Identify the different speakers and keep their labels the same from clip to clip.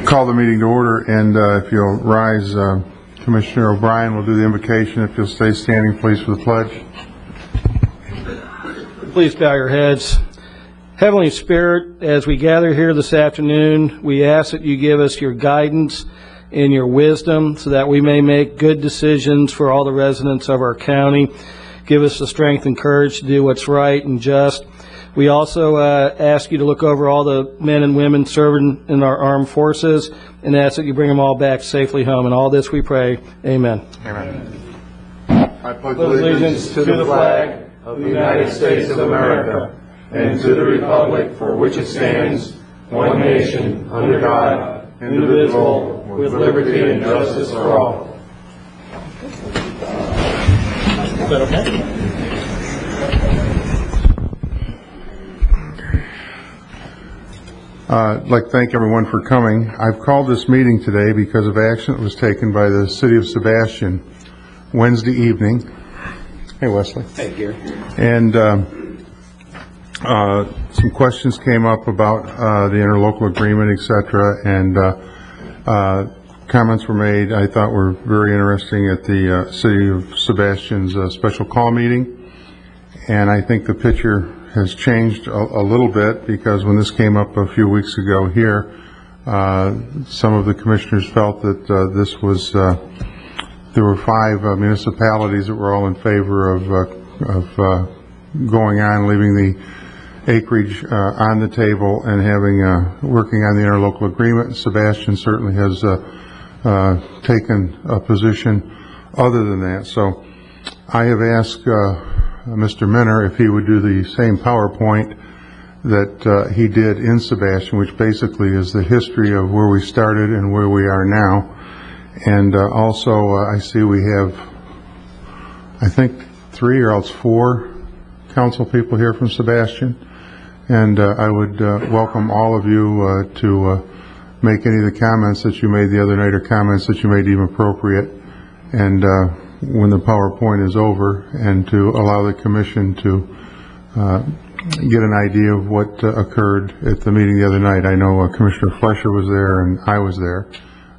Speaker 1: Call the meeting to order, and if you'll rise, Commissioner O'Brien will do the invocation. If you'll stay standing, please, for the pledge.
Speaker 2: Please bow your heads. Heavenly Spirit, as we gather here this afternoon, we ask that you give us your guidance and your wisdom so that we may make good decisions for all the residents of our county. Give us the strength and courage to do what's right and just. We also ask you to look over all the men and women serving in our armed forces and ask that you bring them all back safely home. And all this we pray. Amen.
Speaker 1: Amen.
Speaker 2: I pledge allegiance to the flag of the United States of America and to the republic for which it stands, one nation, under God, indivisible, with liberty and justice for all. Is that okay?
Speaker 1: I'd like to thank everyone for coming. I've called this meeting today because of action that was taken by the City of Sebastian Wednesday evening. Hey, Wesley.
Speaker 3: Hey, Gary.
Speaker 1: And some questions came up about the interlocal agreement, etc., and comments were made I thought were very interesting at the City of Sebastian's special call meeting. And I think the picture has changed a little bit, because when this came up a few weeks ago here, some of the commissioners felt that this was, there were 5 municipalities that were all in favor of going on, leaving the acreage on the table and having, working on the interlocal agreement. Sebastian certainly has taken a position other than that. So I have asked Mr. Minner if he would do the same PowerPoint that he did in Sebastian, which basically is the history of where we started and where we are now. And also I see we have, I think, 3 or else 4 council people here from Sebastian. And I would welcome all of you to make any of the comments that you made the other night, or comments that you may deem appropriate. And when the PowerPoint is over, and to allow the commission to get an idea of what occurred at the meeting the other night. I know Commissioner Fletcher was there and I was there,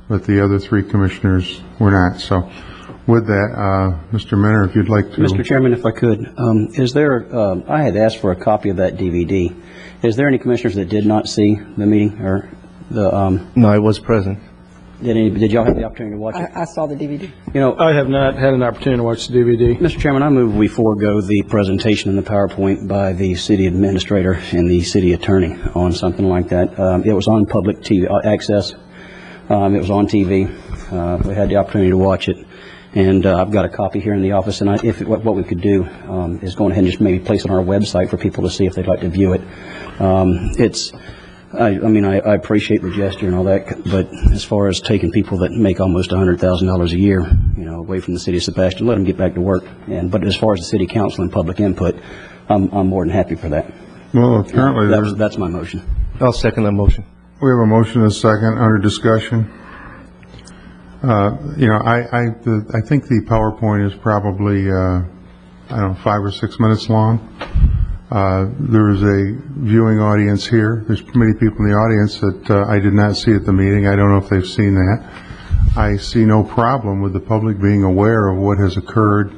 Speaker 1: but the other 3 commissioners were not. So with that, Mr. Minner, if you'd like to.
Speaker 3: Mr. Chairman, if I could, is there, I had asked for a copy of that DVD. Is there any commissioners that did not see the meeting, or the?
Speaker 4: No, I was present.
Speaker 3: Did y'all have the opportunity to watch it?
Speaker 5: I saw the DVD.
Speaker 3: You know,
Speaker 2: I have not had an opportunity to watch the DVD.
Speaker 3: Mr. Chairman, I move we forego the presentation in the PowerPoint by the city administrator and the city attorney on something like that. It was on public TV access. It was on TV. We had the opportunity to watch it, and I've got a copy here in the office. And what we could do is go ahead and just maybe place it on our website for people to see if they'd like to view it. I mean, I appreciate the gesture and all that, but as far as taking people that make almost $100,000 a year, you know, away from the city of Sebastian, let them get back to work. But as far as the city council and public input, I'm more than happy for that.
Speaker 1: Well, apparently
Speaker 3: that's my motion.
Speaker 4: I'll second that motion.
Speaker 1: we have a motion and a second under discussion. You know, I think the PowerPoint is probably I don't know, 5 or 6 minutes long. There is a viewing audience here. There's many people in the audience that I did not see at the meeting. I don't know if they've seen that. I see no problem with the public being aware of what has occurred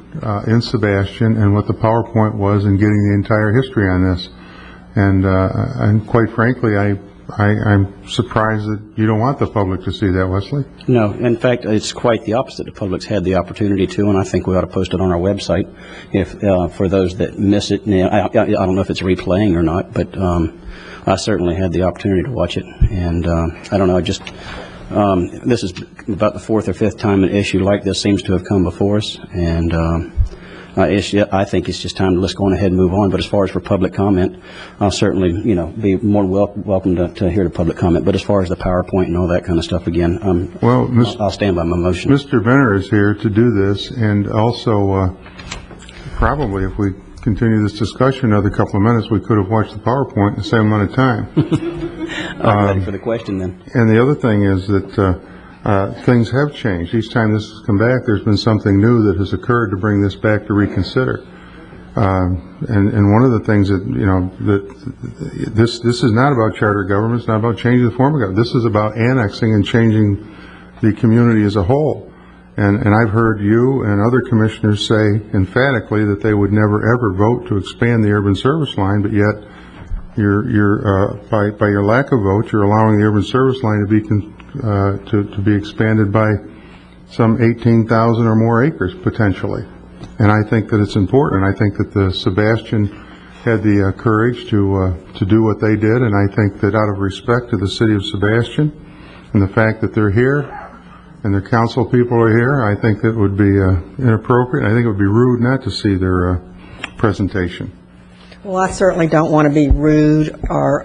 Speaker 1: in Sebastian and what the PowerPoint was, and getting the entire history on this. And quite frankly, I'm surprised that you don't want the public to see that, Wesley.
Speaker 3: No, in fact, it's quite the opposite. The public's had the opportunity to, and I think we ought to post it on our website if for those that miss it. I don't know if it's replaying or not, but I certainly had the opportunity to watch it, and I don't know, this is about the 4th or 5th time an issue like this seems to have come before us, and I think it's just time to let's go on ahead and move on. But as far as for public comment, I'll certainly, be more welcome to hear the public comment. But as far as the PowerPoint and all that kind of stuff, again, I'll stand by my motion.
Speaker 1: Mr. Venner is here to do this, and also probably if we continue this discussion another couple of minutes, we could have watched the PowerPoint in the same amount of time.
Speaker 3: I'm ready for the question then.
Speaker 1: And the other thing is that things have changed. Each time this has come back, there's been something new that has occurred to bring this back to reconsider. And one of the things that, that this is not about charter government, it's not about changing the form of government. This is about annexing and changing the community as a whole. And I've heard you and other commissioners say emphatically that they would never ever vote to expand the urban service line, but yet by your lack of vote, you're allowing the urban service line to be expanded by some 18,000 or more acres potentially. And I think that it's important. I think that the Sebastian had the courage to do what they did, and I think that out of respect to the city of Sebastian and the fact that they're here and their council people are here, I think that would be inappropriate. I think it would be rude not to see their presentation.
Speaker 5: Well, I certainly don't want to be rude or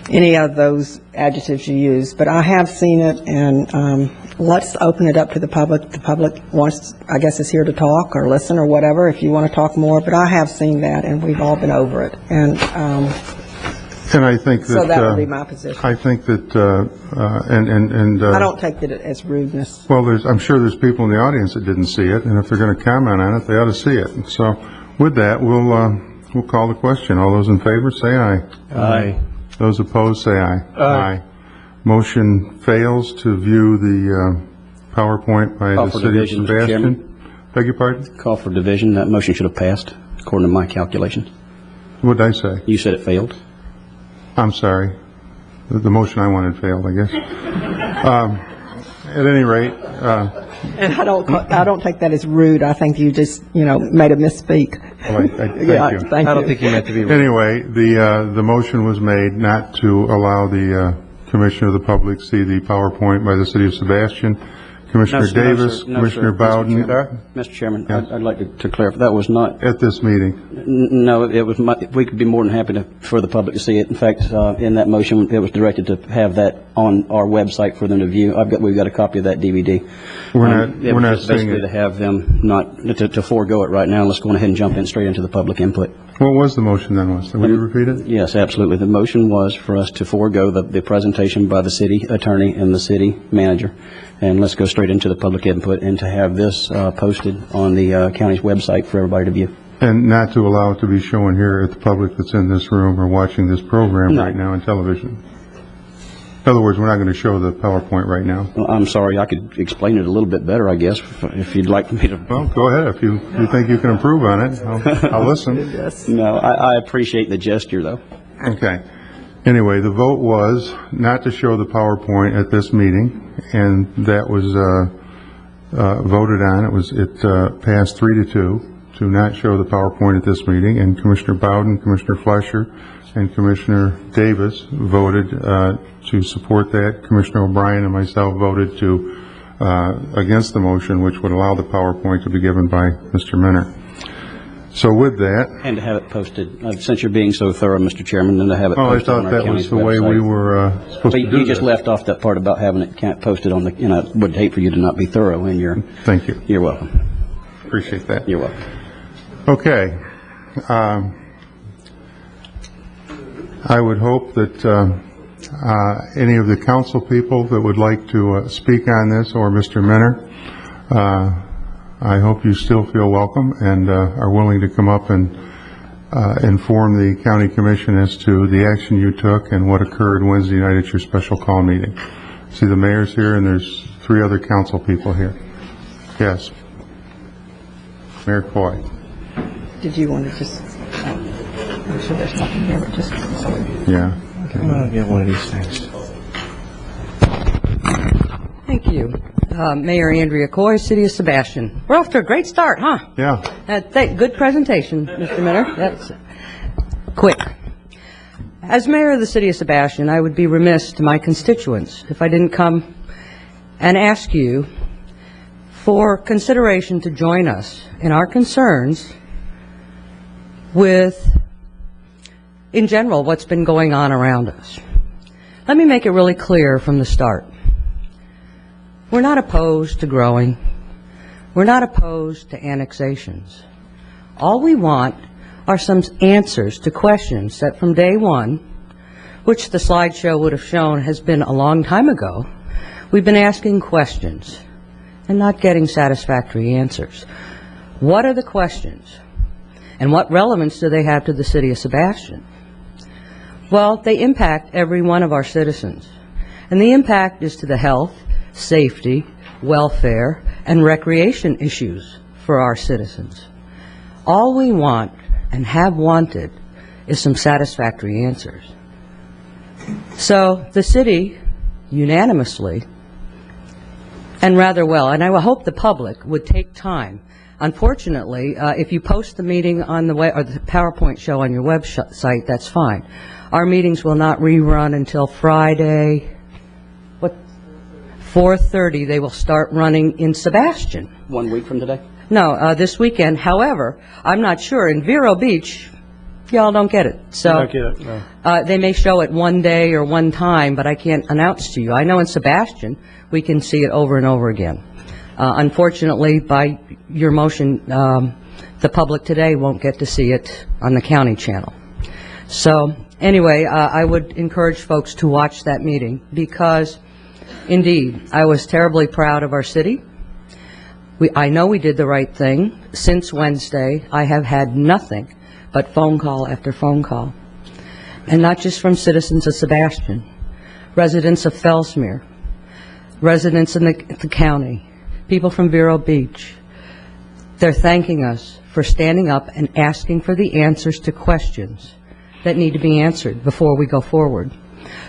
Speaker 5: any of those adjectives you use, but I have seen it, and let's open it up to the public. The public wants, I guess, is here to talk or listen or whatever, if you want to talk more, but I have seen that, and we've all been over it. And
Speaker 1: I think that...
Speaker 5: So that would be my position.
Speaker 1: I think that,
Speaker 5: I don't take that as rudeness.
Speaker 1: well, I'm sure there's people in the audience that didn't see it, and if they're going to comment on it, they ought to see it. And so, with that, we'll call the question. All those in favor, say aye.
Speaker 4: Aye.
Speaker 1: Those opposed, say aye. Aye. Motion fails to view the PowerPoint by
Speaker 3: Call
Speaker 1: the
Speaker 3: for
Speaker 1: city of
Speaker 3: division, Mr.
Speaker 1: Sebastian.
Speaker 3: Chairman.
Speaker 1: Beg your pardon?
Speaker 3: Call for division. That motion should have passed, according to my calculations.
Speaker 1: What did I say?
Speaker 3: You said it failed.
Speaker 1: I'm sorry. The motion I wanted failed, I guess. At any rate,
Speaker 5: And I don't take that as rude. I think you just, made a misspeak.
Speaker 1: well, thank you.
Speaker 5: Thank
Speaker 4: I don't
Speaker 5: you.
Speaker 4: think you meant to be rude.
Speaker 1: Anyway, the motion was made not to allow the Commissioner of the Public see the PowerPoint by the city of Sebastian. Commissioner Davis, Commissioner Bowden,
Speaker 3: Mr. Chairman, I'd like to clarify, that was not,
Speaker 1: at this meeting.
Speaker 3: no, it was, we could be more than happy for the public to see it. In fact, in that motion, it was directed to have that on our website for them to view. We've got a copy of that DVD.
Speaker 1: We're
Speaker 3: It
Speaker 1: not
Speaker 3: was just
Speaker 1: seeing
Speaker 3: basically to
Speaker 1: it.
Speaker 3: have them to forego it right now. Let's go ahead and jump in straight into the public input.
Speaker 1: What was the motion then, Leslie? Would you repeat it?
Speaker 3: Yes, absolutely. The motion was for us to forego the presentation by the city attorney and the city manager, and let's go straight into the public input and to have this posted on the county's website for everybody to view.
Speaker 1: And not to allow it to be shown here at the public that's in this room or watching this program
Speaker 3: No.
Speaker 1: right now on television. In other words, we're not going to show the PowerPoint right now.
Speaker 3: Well, I'm sorry, I could explain it a little bit better, I guess, if you'd like me to.
Speaker 1: Well, go ahead. If you think you can improve on it, I'll listen.
Speaker 3: No, I appreciate the gesture, though.
Speaker 1: Okay. Anyway, the vote was not to show the PowerPoint at this meeting, and that was voted on. It passed 3-2 to not show the PowerPoint at this meeting, and Commissioner Bowden, Commissioner Fleischer, and Commissioner Davis voted to support that. Commissioner O'Brien and myself voted to against the motion, which would allow the PowerPoint to be given by Mr. Minner. So with that,
Speaker 3: And to have it posted, since you're being so thorough, Mr. Chairman, and to have it
Speaker 1: I
Speaker 3: posted on
Speaker 1: thought
Speaker 3: our
Speaker 1: that
Speaker 3: county's
Speaker 1: was the way we
Speaker 3: website.
Speaker 1: were supposed
Speaker 3: But
Speaker 1: to do
Speaker 3: you just
Speaker 1: this.
Speaker 3: left off that part about having it posted on the, I would hate for you to not be thorough in your,
Speaker 1: Thank you.
Speaker 3: you're welcome.
Speaker 1: Appreciate that.
Speaker 3: You're welcome.
Speaker 1: Okay. I would hope that any of the council people that would like to speak on this, or Mr. Minner, I hope you still feel welcome and are willing to come up and inform the county commission as to the action you took and what occurred Wednesday night at your special call meeting. See, the mayor's here and there's 3 other council people here. Yes. Mayor Coy.
Speaker 5: Did you want to just, I'm sure there's nothing here, but just,
Speaker 1: Yeah.
Speaker 4: I'm going to get one of these things.
Speaker 6: Thank you. Mayor Andrea Coy, City of Sebastian. We're off to a great start, huh?
Speaker 1: Yeah.
Speaker 6: Good presentation, Mr. Minner. That's quick. As mayor of the City of Sebastian, I would be remiss to my constituents if I didn't come and ask you for consideration to join us in our concerns with, in general, what's been going on around us. Let me make it really clear from the start. We're not opposed to growing. We're not opposed to annexations. All we want are some answers to questions that from day one, which the slideshow would have shown has been a long time ago, we've been asking questions and not getting satisfactory answers. What are the questions? And what relevance do they have to the city of Sebastian? Well, they impact every one of our citizens. And the impact is to the health, safety, welfare, and recreation issues for our citizens. All we want and have wanted is some satisfactory answers. So the city unanimously, and rather well, and I hope the public would take time. Unfortunately, if you post the meeting on the web, or the PowerPoint show on your website, that's fine. Our meetings will not rerun until Friday, 4:30. They will start running in Sebastian.
Speaker 3: 1 week from today?
Speaker 6: No, this weekend. However, I'm not sure. In Vero Beach, y'all don't get it. So
Speaker 2: Don't get it, no.
Speaker 6: they may show it one day or one time, but I can't announce to you. I know in Sebastian, we can see it over and over again. Unfortunately, by your motion, the public today won't get to see it on the county channel. So anyway, I would encourage folks to watch that meeting because, indeed, I was terribly proud of our city. I know we did the right thing. Since Wednesday, I have had nothing but phone call after phone call. And not just from citizens of Sebastian, residents of Fellsmere, residents in the county, people from Vero Beach. They're thanking us for standing up and asking for the answers to questions that need to be answered before we go forward.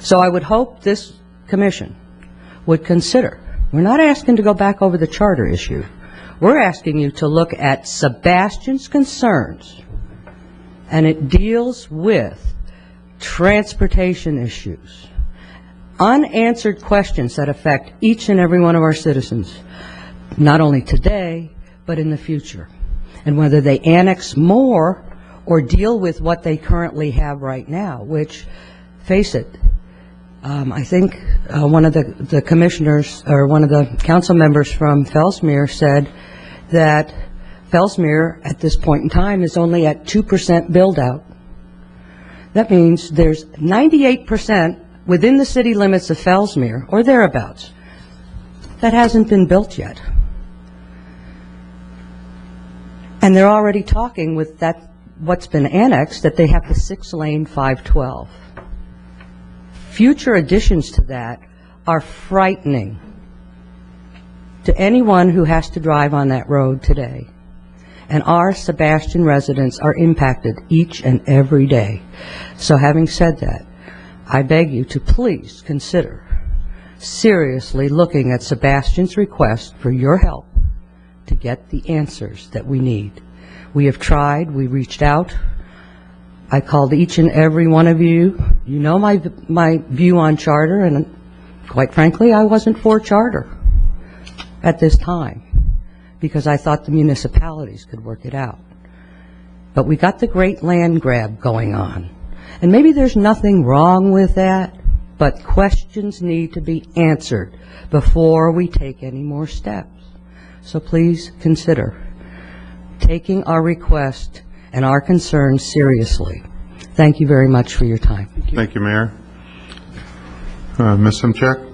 Speaker 6: So I would hope this commission would consider, we're not asking to go back over the charter issue. We're asking you to look at Sebastian's concerns, and it deals with transportation issues, unanswered questions that affect each and every one of our citizens, not only today, but in the future. And whether they annex more or deal with what they currently have right now, which, face it, I think one of the commissioners, or one of the council members from Fellsmere said that Fellsmere at this point in time is only at 2% build out. That means there's 98% within the city limits of Fellsmere, or thereabouts, that hasn't been built yet. And they're already talking with that, what's been annexed, that they have the 6-lane 512. Future additions to that are frightening to anyone who has to drive on that road today. And our Sebastian residents are impacted each and every day. So having said that, I beg you to please consider seriously looking at Sebastian's request for your help to get the answers that we need. We have tried, we reached out. I called each and every one of you. You know my view on charter, and quite frankly, I wasn't for charter at this time because I thought the municipalities could work it out. But we got the great land grab going on. And maybe there's nothing wrong with that, but questions need to be answered before we take any more steps. So please consider taking our request and our concerns seriously. Thank you very much for your time.
Speaker 1: Thank you, Mayor. Ms. Simchak?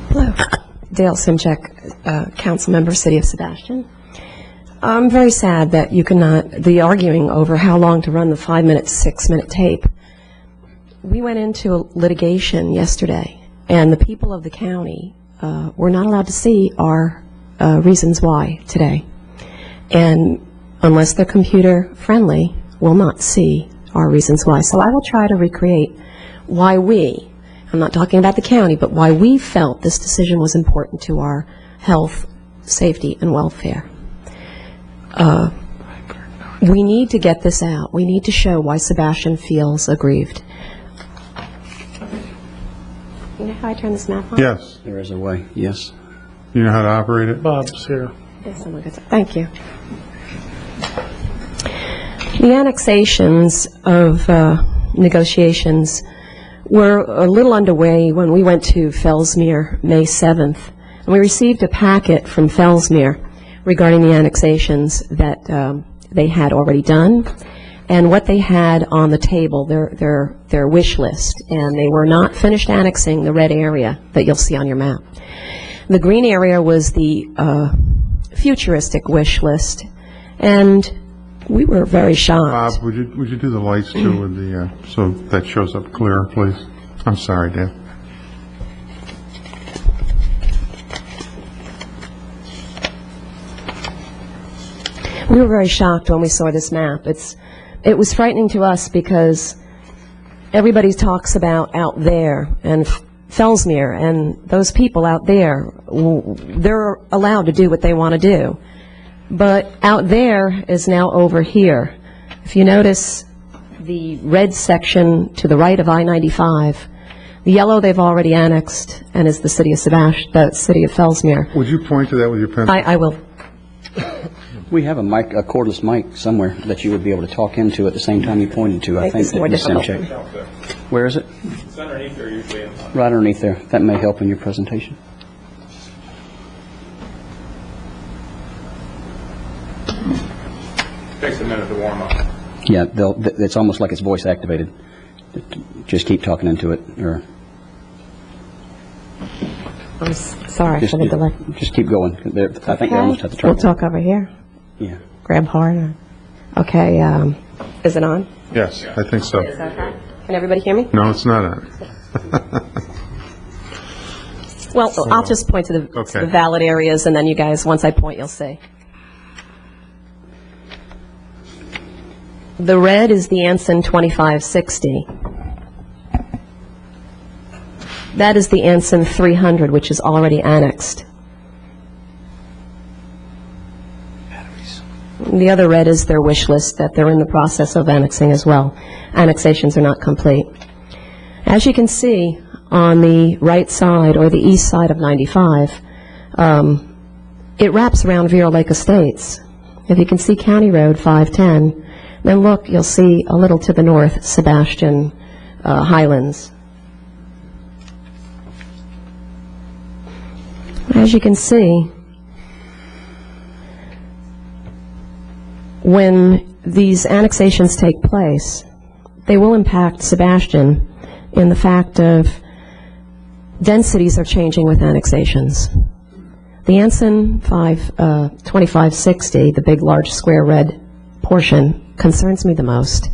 Speaker 7: Hello. Dale Simchak, council member, City of Sebastian. I'm very sad that you cannot, the arguing over how long to run the 5-minute, 6-minute tape. We went into a litigation yesterday, and the people of the county were not allowed to see our reasons why today. And unless they're computer friendly, will not see our reasons why. So I will try to recreate why we, I'm not talking about the county, but why we felt this decision was important to our health, safety, and welfare. We need to get this out. We need to show why Sebastian feels aggrieved. You know how I turn this map on?
Speaker 1: Yes.
Speaker 3: There is a way, yes.
Speaker 1: You know how to operate it?
Speaker 2: Bob's here.
Speaker 7: Yes, someone gets it. Thank you. The annexations of negotiations were a little underway when we went to Fellsmere May 7th, and we received a packet from Fellsmere regarding the annexations that they had already done and what they had on the table, their wish list, and they were not finished annexing the red area that you'll see on your map. The green area was the futuristic wish list, and we were very shocked.
Speaker 1: Bob, would you do the lights too with the, so that shows up clear, please? I'm sorry, Dan.
Speaker 7: We were very shocked when we saw this map. It was frightening to us because everybody talks about out there and Fellsmere and those people out there, they're allowed to do what they want to do. But out there is now over here. If you notice the red section to the right of I-95, the yellow they've already annexed and is the city of the city of Fellsmere.
Speaker 1: Would you point to that with your pencil?
Speaker 7: I will.
Speaker 3: We have a mic, a cordless mic somewhere that you would be able to talk into at the same time you pointed to. I think
Speaker 7: it's more
Speaker 3: that Ms.
Speaker 7: difficult.
Speaker 3: Simchek. Where is it? It's underneath there usually. Right underneath there. That may help in your presentation.
Speaker 8: Takes a minute to warm up.
Speaker 3: Yeah, it's almost like it's voice activated. Just keep talking into it, or
Speaker 7: I'm sorry
Speaker 3: just,
Speaker 7: for the delay.
Speaker 3: just keep going. I think they almost have to turn.
Speaker 7: We'll talk over here.
Speaker 3: Yeah.
Speaker 7: Grab hard. Okay, is it on?
Speaker 1: Yes, I think so.
Speaker 7: Is that okay? Can everybody hear me?
Speaker 1: No, it's not on.
Speaker 7: Well, I'll just point to the
Speaker 1: Okay.
Speaker 7: valid areas, and then you guys, once I point, you'll see. The red is the Anson 2560. That is the Anson 300, which is already annexed. The other red is their wish list that they're in the process of annexing as well. Annexations are not complete. As you can see, on the right side, or the east side of 95, it wraps around Vero Lake Estates. If you can see County Road 510, then look, you'll see a little to the north, Sebastian Highlands. As you can see, when these annexations take place, they will impact Sebastian in the fact of densities are changing with annexations. The Anson 2560, the big large square red portion, concerns me the most.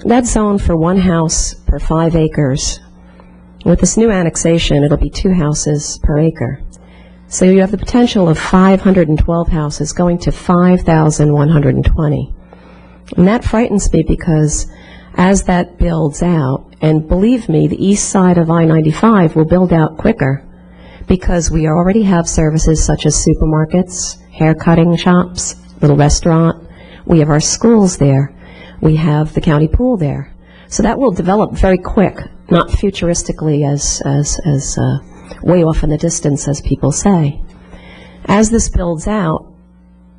Speaker 7: That's zoned for 1 house per 5 acres. With this new annexation, it'll be 2 houses per acre. So you have the potential of 512 houses going to 5,120. And that frightens me because as that builds out, and believe me, the east side of I-95 will build out quicker because we already have services such as supermarkets, hair cutting shops, little restaurant. We have our schools there. We have the county pool there. So that will develop very quick, not futuristically as way off in the distance, as people say. As this builds out,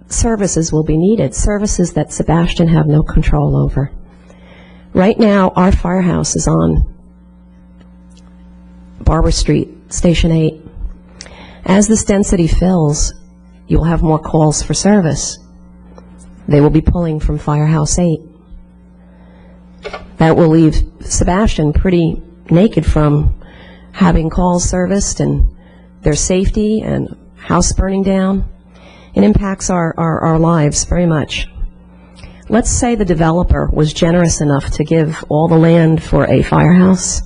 Speaker 7: services will be needed, services that Sebastian have no control over. Right now, our firehouse is on Barber Street, Station 8. As this density fills, you will have more calls for service. They will be pulling from Firehouse 8. That will leave Sebastian pretty naked from having calls serviced and their safety and house burning down. It impacts our lives very much. Let's say the developer was generous enough to give all the land for a firehouse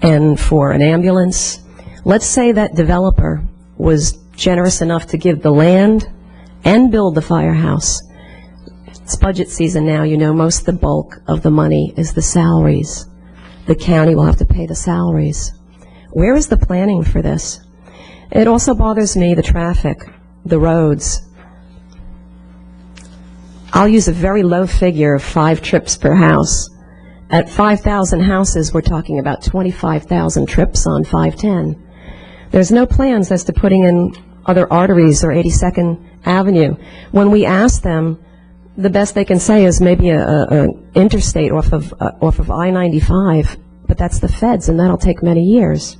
Speaker 7: and for an ambulance. Let's say that developer was generous enough to give the land and build the firehouse. It's budget season now. You know, most of the bulk of the money is the salaries. The county will have to pay the salaries. Where is the planning for this? It also bothers me, the traffic, the roads. I'll use a very low figure of 5 trips per house. At 5,000 houses, we're talking about 25,000 trips on 510. There's no plans as to putting in other arteries or 82nd Avenue. When we ask them, the best they can say is maybe a interstate off of I-95, but that's the feds, and that'll take many years.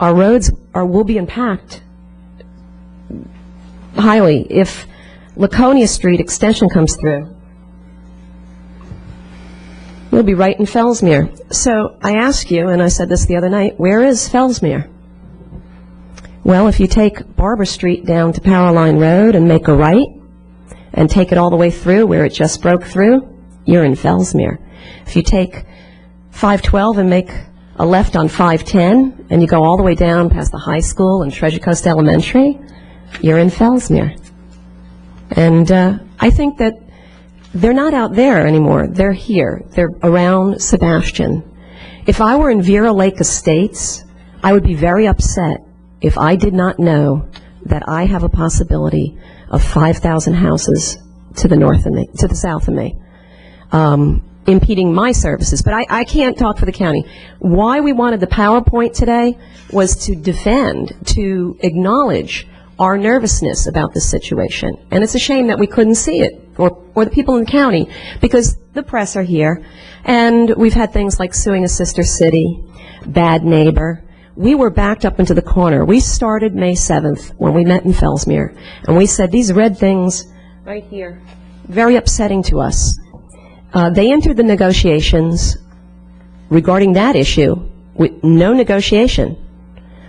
Speaker 7: Our roads will be impacted highly if Laconia Street extension comes through. You'll be right in Fellsmere. So I asked you, and I said this the other night, where is Fellsmere? Well, if you take Barber Street down to Powerline Road and make a right, and take it all the way through where it just broke through, you're in Fellsmere. If you take 512 and make a left on 510, and you go all the way down past the high school and Treasure Coast Elementary, you're in Fellsmere. And I think that they're not out there anymore. They're here. They're around Sebastian. If I were in Vera Lake Estates, I would be very upset if I did not know that I have a possibility of 5,000 houses to the north of me, to the south of me, impeding my services. But I can't talk for the county. Why we wanted the PowerPoint today was to defend, to acknowledge our nervousness about this situation. And it's a shame that we couldn't see it, or the people in the county, because the press are here, and we've had things like suing a sister city, bad neighbor. We were backed up into the corner. We started May 7th when we met in Fellsmere, and we said these red things right here, very upsetting to us. They entered the negotiations regarding that issue with no negotiation.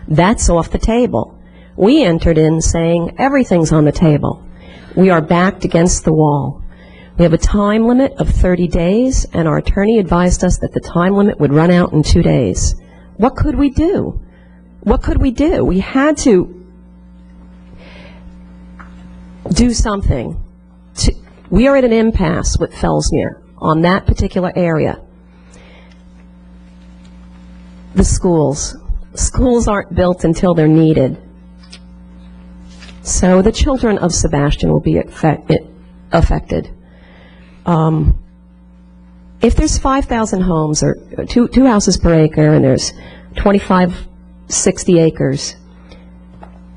Speaker 7: That's off the table. We entered in saying everything's on the table. We are backed against the wall. We have a time limit of 30 days, and our attorney advised us that the time limit would run out in 2 days. What could we do? What could we do? We had to do something. We are at an impasse with Fellsmere on that particular area. The schools. Schools aren't built until they're needed. So the children of Sebastian will be affected. If there's 5,000 homes, or two houses per acre, and there's 60 acres,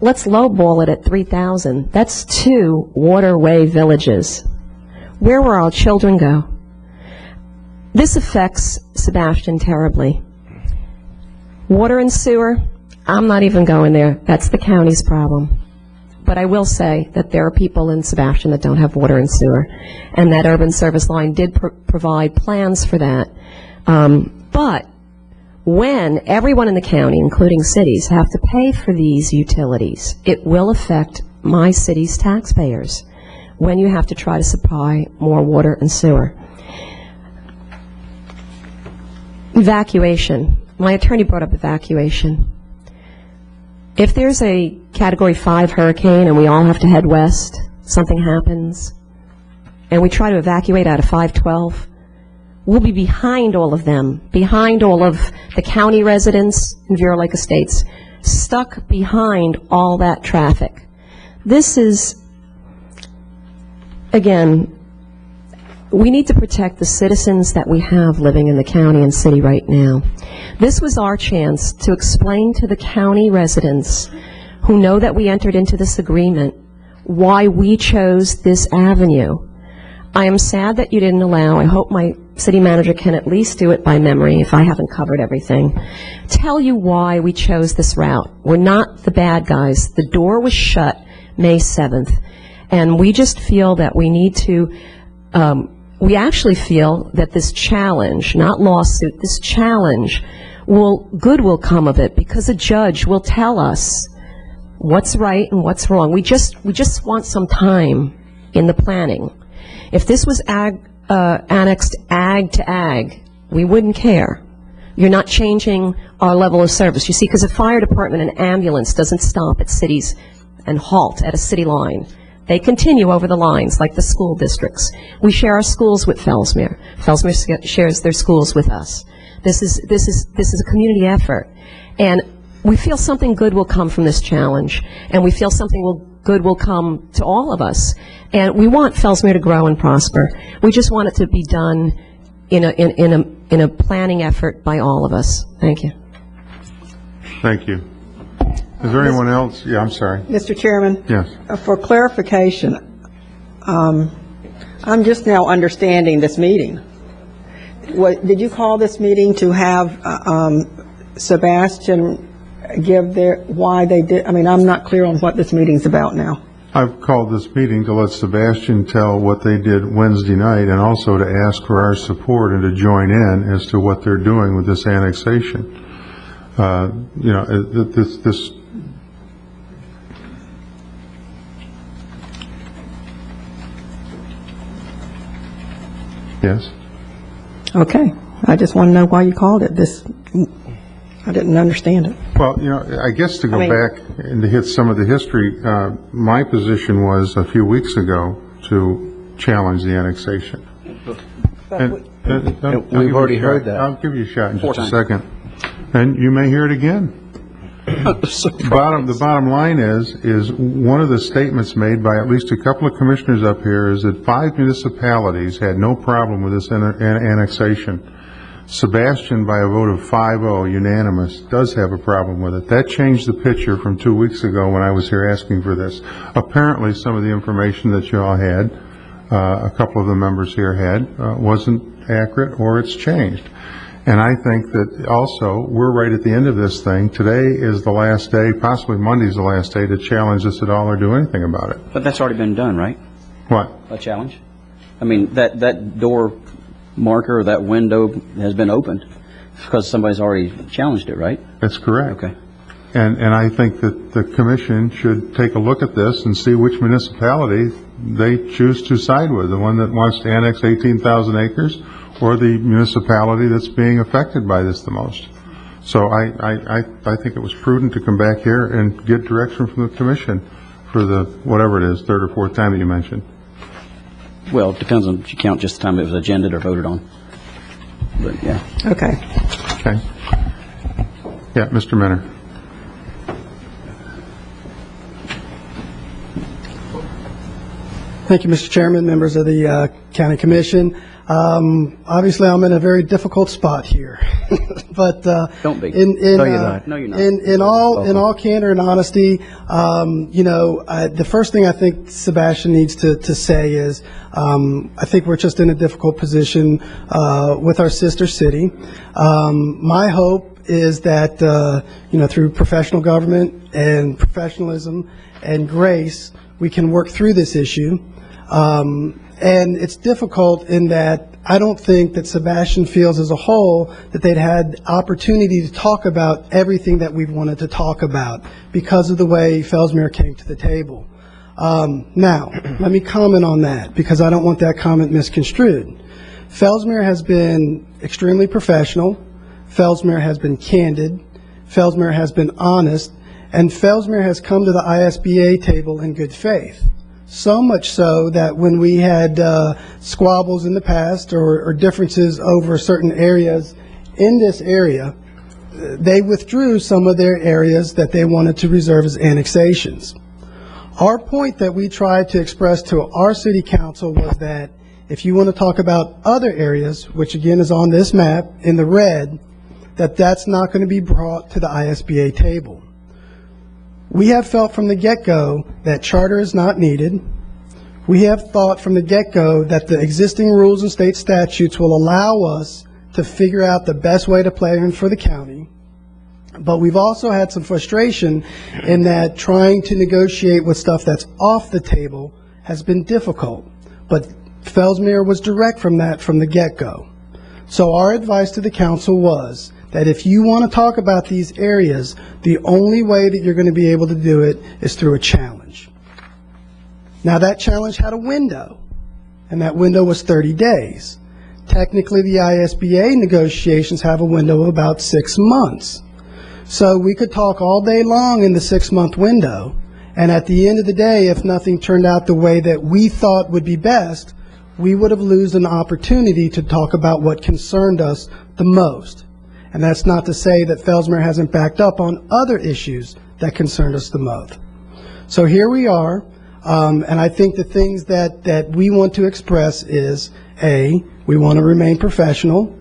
Speaker 7: let's lowball it at 3,000. That's 2 waterway villages. Where will our children go? This affects Sebastian terribly. Water and sewer, I'm not even going there. That's the county's problem. But I will say that there are people in Sebastian that don't have water and sewer, and that urban service line did provide plans for that. But when everyone in the county, including cities, have to pay for these utilities, it will affect my city's taxpayers when you have to try to supply more water and sewer. Evacuation. My attorney brought up evacuation. If there's a Category 5 hurricane and we all have to head west, something happens, and we try to evacuate out of 512, we'll be behind all of them, behind all of the county residents in Vera Lake Estates, stuck behind all that traffic. This is, again, we need to protect the citizens that we have living in the county and city right now. This was our chance to explain to the county residents who know that we entered into this agreement why we chose this avenue. I am sad that you didn't allow, I hope my city manager can at least do it by memory if I haven't covered everything, tell you why we chose this route. We're not the bad guys. The door was shut May 7th, and we just feel that we need to we actually feel that this challenge, not lawsuit, this challenge, good will come of it, because a judge will tell us what's right and what's wrong. We just want some time in the planning. If this was annexed ag to ag, we wouldn't care. You're not changing our level of service. You see, because a fire department and ambulance doesn't stop at cities and halt at a city line. They continue over the lines, like the school districts. We share our schools with Fellsmere. Fellsmere shares their schools with us. This is a community effort, and we feel something good will come from this challenge, and we feel something good will come to all of us. And we want Fellsmere to grow and prosper. We just want it to be done in a planning effort by all of us. Thank you.
Speaker 1: Thank you. Is there anyone else? Yeah, I'm sorry.
Speaker 5: Mr. Chairman?
Speaker 1: Yes.
Speaker 5: For clarification, I'm just now understanding this meeting. Did you call this meeting to have Sebastian give why they did? I mean, I'm not clear on what this meeting's about now.
Speaker 1: I've called this meeting to let Sebastian tell what they did Wednesday night and also to ask for our support and to join in as to what they're doing with this annexation. You know, this yes?
Speaker 5: Okay. I just want to know why you called it this. I didn't understand it.
Speaker 1: Well, you know, I guess to go back and to hit some of the history, my position was a few weeks ago to challenge the annexation.
Speaker 4: We've already heard that.
Speaker 1: I'll give you a shot in just a second. And you may hear it again. The bottom line is one of the statements made by at least a couple of commissioners up here is that 5 municipalities had no problem with this annexation. Sebastian, by a vote of 5-0, unanimous, does have a problem with it. That changed the picture from 2 weeks ago when I was here asking for this. Apparently, some of the information that you all had, a couple of the members here had, wasn't accurate or it's changed. And I think that also, we're right at the end of this thing. Today is the last day, possibly Monday's the last day to challenge this at all or do anything about it.
Speaker 3: But that's already been done, right?
Speaker 1: What?
Speaker 3: A challenge? I mean, that door marker or that window has been opened because somebody's already challenged it, right?
Speaker 1: That's correct.
Speaker 3: Okay.
Speaker 1: And I think that the commission should take a look at this and see which municipality they choose to side with, the one that wants to annex 18,000 acres or the municipality that's being affected by this the most. So I think it was prudent to come back here and get direction from the commission for the, whatever it is, third or fourth time that you mentioned.
Speaker 3: Well, it depends on if you count just the time it was agended or voted on. But, yeah.
Speaker 5: Okay.
Speaker 1: Okay. Yeah, Mr. Minner.
Speaker 8: Thank you, Mr. Chairman, members of the County Commission. Obviously, I'm in a very difficult spot here, but
Speaker 3: Don't be.
Speaker 4: No, you're not.
Speaker 3: No, you're not.
Speaker 8: In all candor and honesty, you know, the first thing I think Sebastian needs to say is, I think we're just in a difficult position with our sister city. My hope is that you know, through professional government and professionalism and grace, we can work through this issue. And it's difficult in that I don't think that Sebastian feels as a whole that they'd had opportunity to talk about everything that we've wanted to talk about because of the way Fellsmere came to the table. Now, let me comment on that because I don't want that comment misconstrued. Fellsmere has been extremely professional. Fellsmere has been candid. Fellsmere has been honest. And Fellsmere has come to the ISBA table in good faith. So much so that when we had squabbles in the past or differences over certain areas in this area, they withdrew some of their areas that they wanted to reserve as annexations. Our point that we tried to express to our city council was that if you want to talk about other areas, which again is on this map in the red, that's not going to be brought to the ISBA table. We have felt from the get-go that charter is not needed. We have thought from the get-go that the existing rules and state statutes will allow us to figure out the best way to play in for the county. But we've also had some frustration in that trying to negotiate with stuff that's off the table has been difficult. But Fellsmere was direct from that from the get-go. So our advice to the council was that if you want to talk about these areas, the only way that you're going to be able to do it is through a challenge. Now, that challenge had a window, and that window was 30 days. Technically, the ISBA negotiations have a window of about 6 months. So we could talk all day long in the 6-month window, and at the end of the day, if nothing turned out the way that we thought would be best, we would have lost an opportunity to talk about what concerned us the most. And that's not to say that Fellsmere hasn't backed up on other issues that concerned us the most. So here we are, and I think the things that we want to express is, A, we want to remain professional.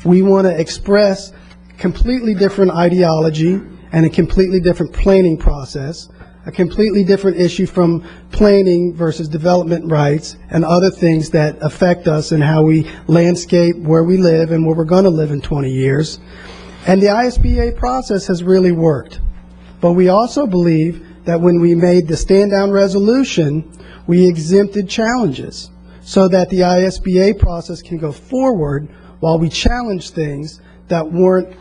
Speaker 8: We want to express completely different ideology and a completely different planning process, a completely different issue from planning versus development rights and other things that affect us and how we landscape where we live and where we're going to live in 20 years. And the ISBA process has really worked. But we also believe that when we made the stand-down resolution, we exempted challenges so that the ISBA process can go forward while we challenge things that weren't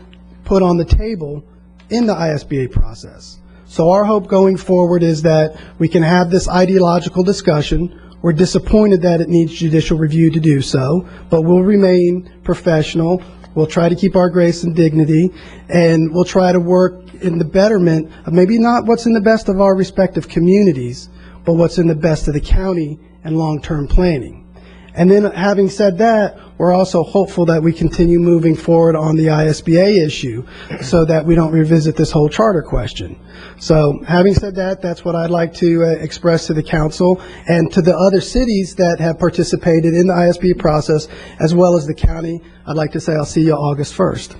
Speaker 8: put on the table in the ISBA process. So our hope going forward is that we can have this ideological discussion. We're disappointed that it needs judicial review to do so, but we'll remain professional. We'll try to keep our grace and dignity, and we'll try to work in the betterment of maybe not what's in the best of our respective communities, but what's in the best of the county and long-term planning. And then having said that, we're also hopeful that we continue moving forward on the ISBA issue so that we don't revisit this whole charter question. So having said that, that's what I'd like to express to the council and to the other cities that have participated in the ISBA process, as well as the county. I'd like to say I'll see you August 1st.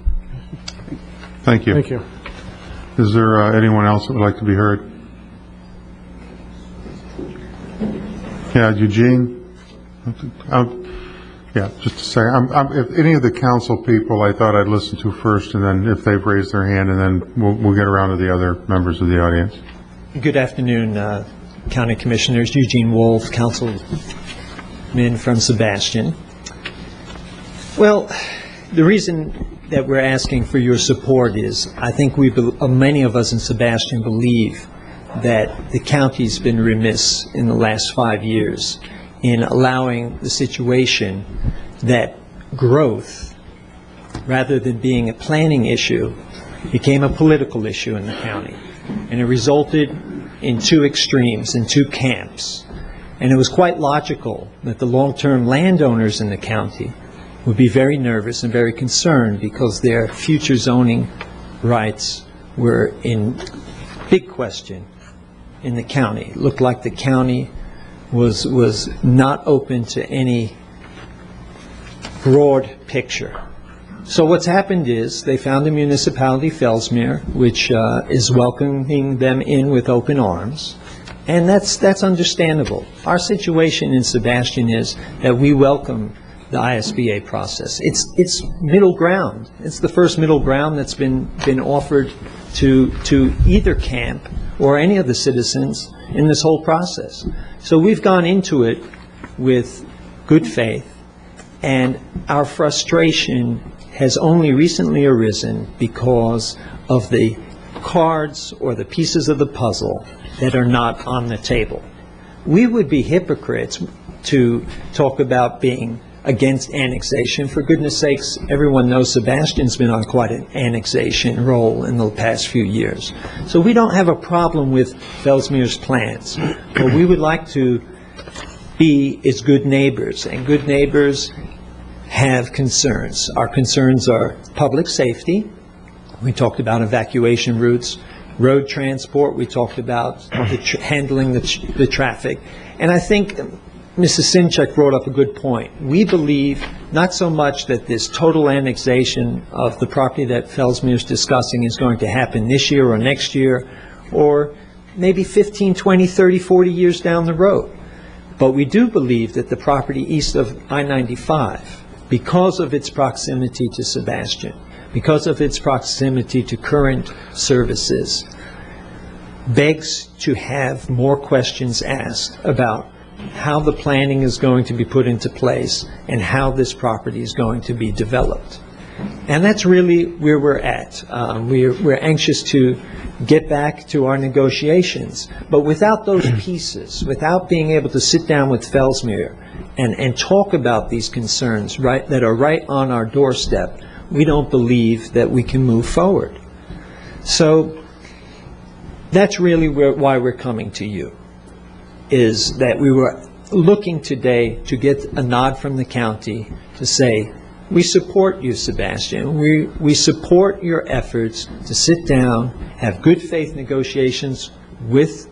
Speaker 1: Thank you.
Speaker 2: Thank you.
Speaker 1: Is there anyone else that would like to be heard? Yeah, Eugene? Yeah, just to say, if any of the council people, I thought I'd listen to first, and then if they've raised their hand, and then we'll get around to the other members of the audience.
Speaker 9: Good afternoon, County Commissioners. Eugene Wolf, Councilman from Sebastian. Well, the reason that we're asking for your support is I think many of us in Sebastian believe that the county's been remiss in the last 5 years in allowing the situation that growth, rather than being a planning issue, became a political issue in the county. And it resulted in two extremes, in two camps. And it was quite logical that the long-term landowners in the county would be very nervous and very concerned because their future zoning rights were in big question in the county. It looked like the county was not open to any broad picture. So what's happened is they found a municipality, Fellsmere, which is welcoming them in with open arms, and that's understandable. Our situation in Sebastian is that we welcome the ISBA process. It's middle ground. It's the first middle ground that's been offered to either camp or any of the citizens in this whole process. So we've gone into it with good faith, and our frustration has only recently arisen because of the cards or the pieces of the puzzle that are not on the table. We would be hypocrites to talk about being against annexation. For goodness sakes, everyone knows Sebastian's been on quite an annexation roll in the past few years. So we don't have a problem with Fellsmere's plans. What we would like to be is good neighbors, and good neighbors have concerns. Our concerns are public safety. We talked about evacuation routes, road transport. We talked about handling the traffic. And I think Mrs. Simchak brought up a good point. We believe not so much that this total annexation of the property that Fellsmere is discussing is going to happen this year or next year, or maybe 15, 20, 30, 40 years down the road. But we do believe that the property east of I-95, because of its proximity to Sebastian, because of its proximity to current services, begs to have more questions asked about how the planning is going to be put into place and how this property is going to be developed. And that's really where we're at. We're anxious to get back to our negotiations, but without those pieces, without being able to sit down with Fellsmere and talk about these concerns that are right on our doorstep, we don't believe that we can move forward. So that's really why we're coming to you, is that we were looking today to get a nod from the county to say, we support you, Sebastian. We support your efforts to sit down, have good faith negotiations with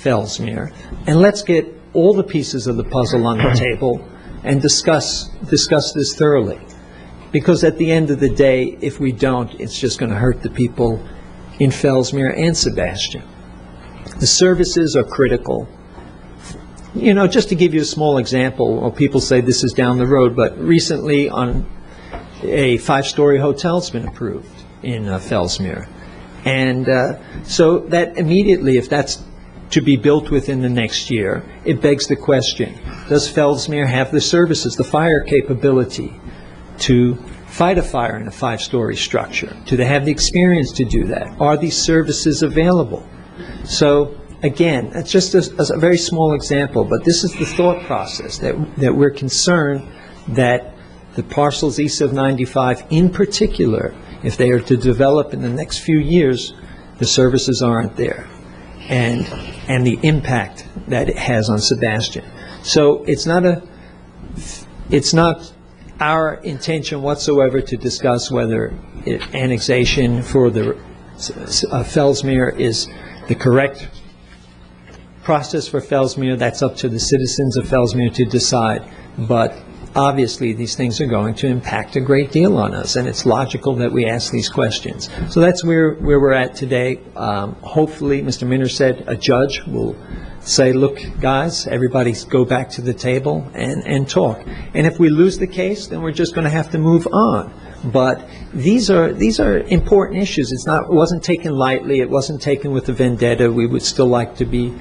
Speaker 9: Fellsmere, and let's get all the pieces of the puzzle on the table and discuss this thoroughly. Because at the end of the day, if we don't, it's just going to hurt the people in Fellsmere and Sebastian. The services are critical. You know, just to give you a small example, well, people say this is down the road, but recently a 5-story hotel's been approved in Fellsmere. And so that immediately, if that's to be built within the next year, it begs the question, does Fellsmere have the services, the fire capability to fight a fire in a 5-story structure? Do they have the experience to do that? Are these services available? So again, it's just a very small example, but this is the thought process, that we're concerned that the parcels east of 95 in particular, if they are to develop in the next few years, the services aren't there, and the impact that it has on Sebastian. So it's not our intention whatsoever to discuss whether annexation for the Fellsmere is the correct process for Fellsmere. That's up to the citizens of Fellsmere to decide. But obviously, these things are going to impact a great deal on us, and it's logical that we ask these questions. So that's where we're at today. Hopefully, Mr. Minner said, a judge will say, look, guys, everybody go back to the table and talk. And if we lose the case, then we're just going to have to move on. But these are important issues. It wasn't taken lightly. It wasn't taken with a vendetta. We would still like to be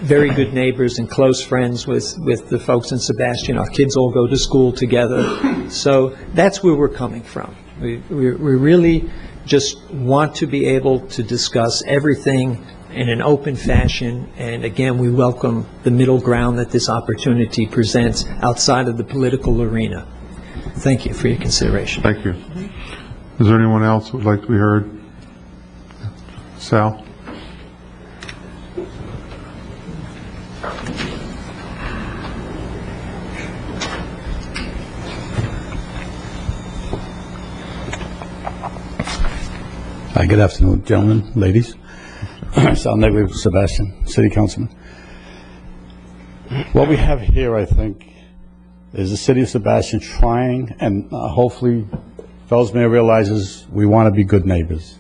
Speaker 9: very good neighbors and close friends with the folks in Sebastian. Our kids all go to school together. So that's where we're coming from. We really just want to be able to discuss everything in an open fashion, and again, we welcome the middle ground that this opportunity presents outside of the political arena. Thank you for your consideration.
Speaker 1: Thank you. Is there anyone else who would like to be heard? Sal?
Speaker 10: Hi, good afternoon, gentlemen, ladies. Sal Negri, Sebastian, City Councilman. What we have here, I think, is the City of Sebastian trying, and hopefully Fellsmere realizes we want to be good neighbors.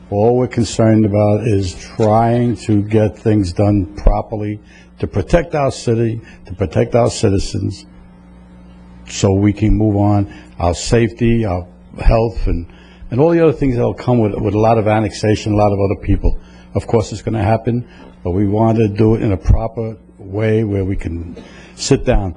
Speaker 10: All we're concerned about is trying to get things done properly to protect our city, to protect our citizens, so we can move on, our safety, our health, and all the other things that will come with a lot of annexation, a lot of other people. Of course, it's going to happen, but we want to do it in a proper way where we can sit down.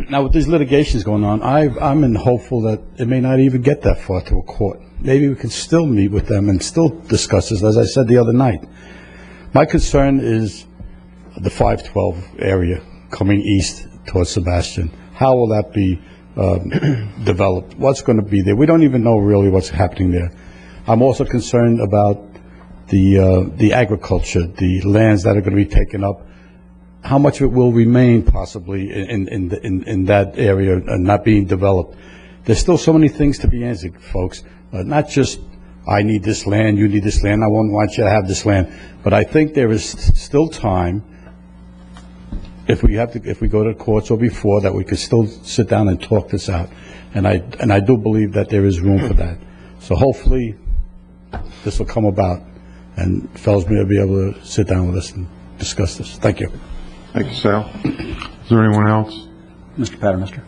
Speaker 10: Now, with these litigations going on, I'm hopeful that it may not even get that far to a court. Maybe we can still meet with them and still discuss this, as I said the other night. My concern is the 512 area coming east towards Sebastian. How will that be developed? What's going to be there? We don't even know really what's happening there. I'm also concerned about the agriculture, the lands that are going to be taken up. How much of it will remain possibly in that area and not being developed? There's still so many things to be answered, folks. Not just, I need this land, you need this land, I won't want you to have this land. But I think there is still time, if we go to courts or before, that we could still sit down and talk this out. And I do believe that there is room for that. So hopefully this will come about, and Fellsmere will be able to sit down with us and discuss this. Thank you.
Speaker 1: Thank you, Sal. Is there anyone else?
Speaker 3: Mr. Paternoster.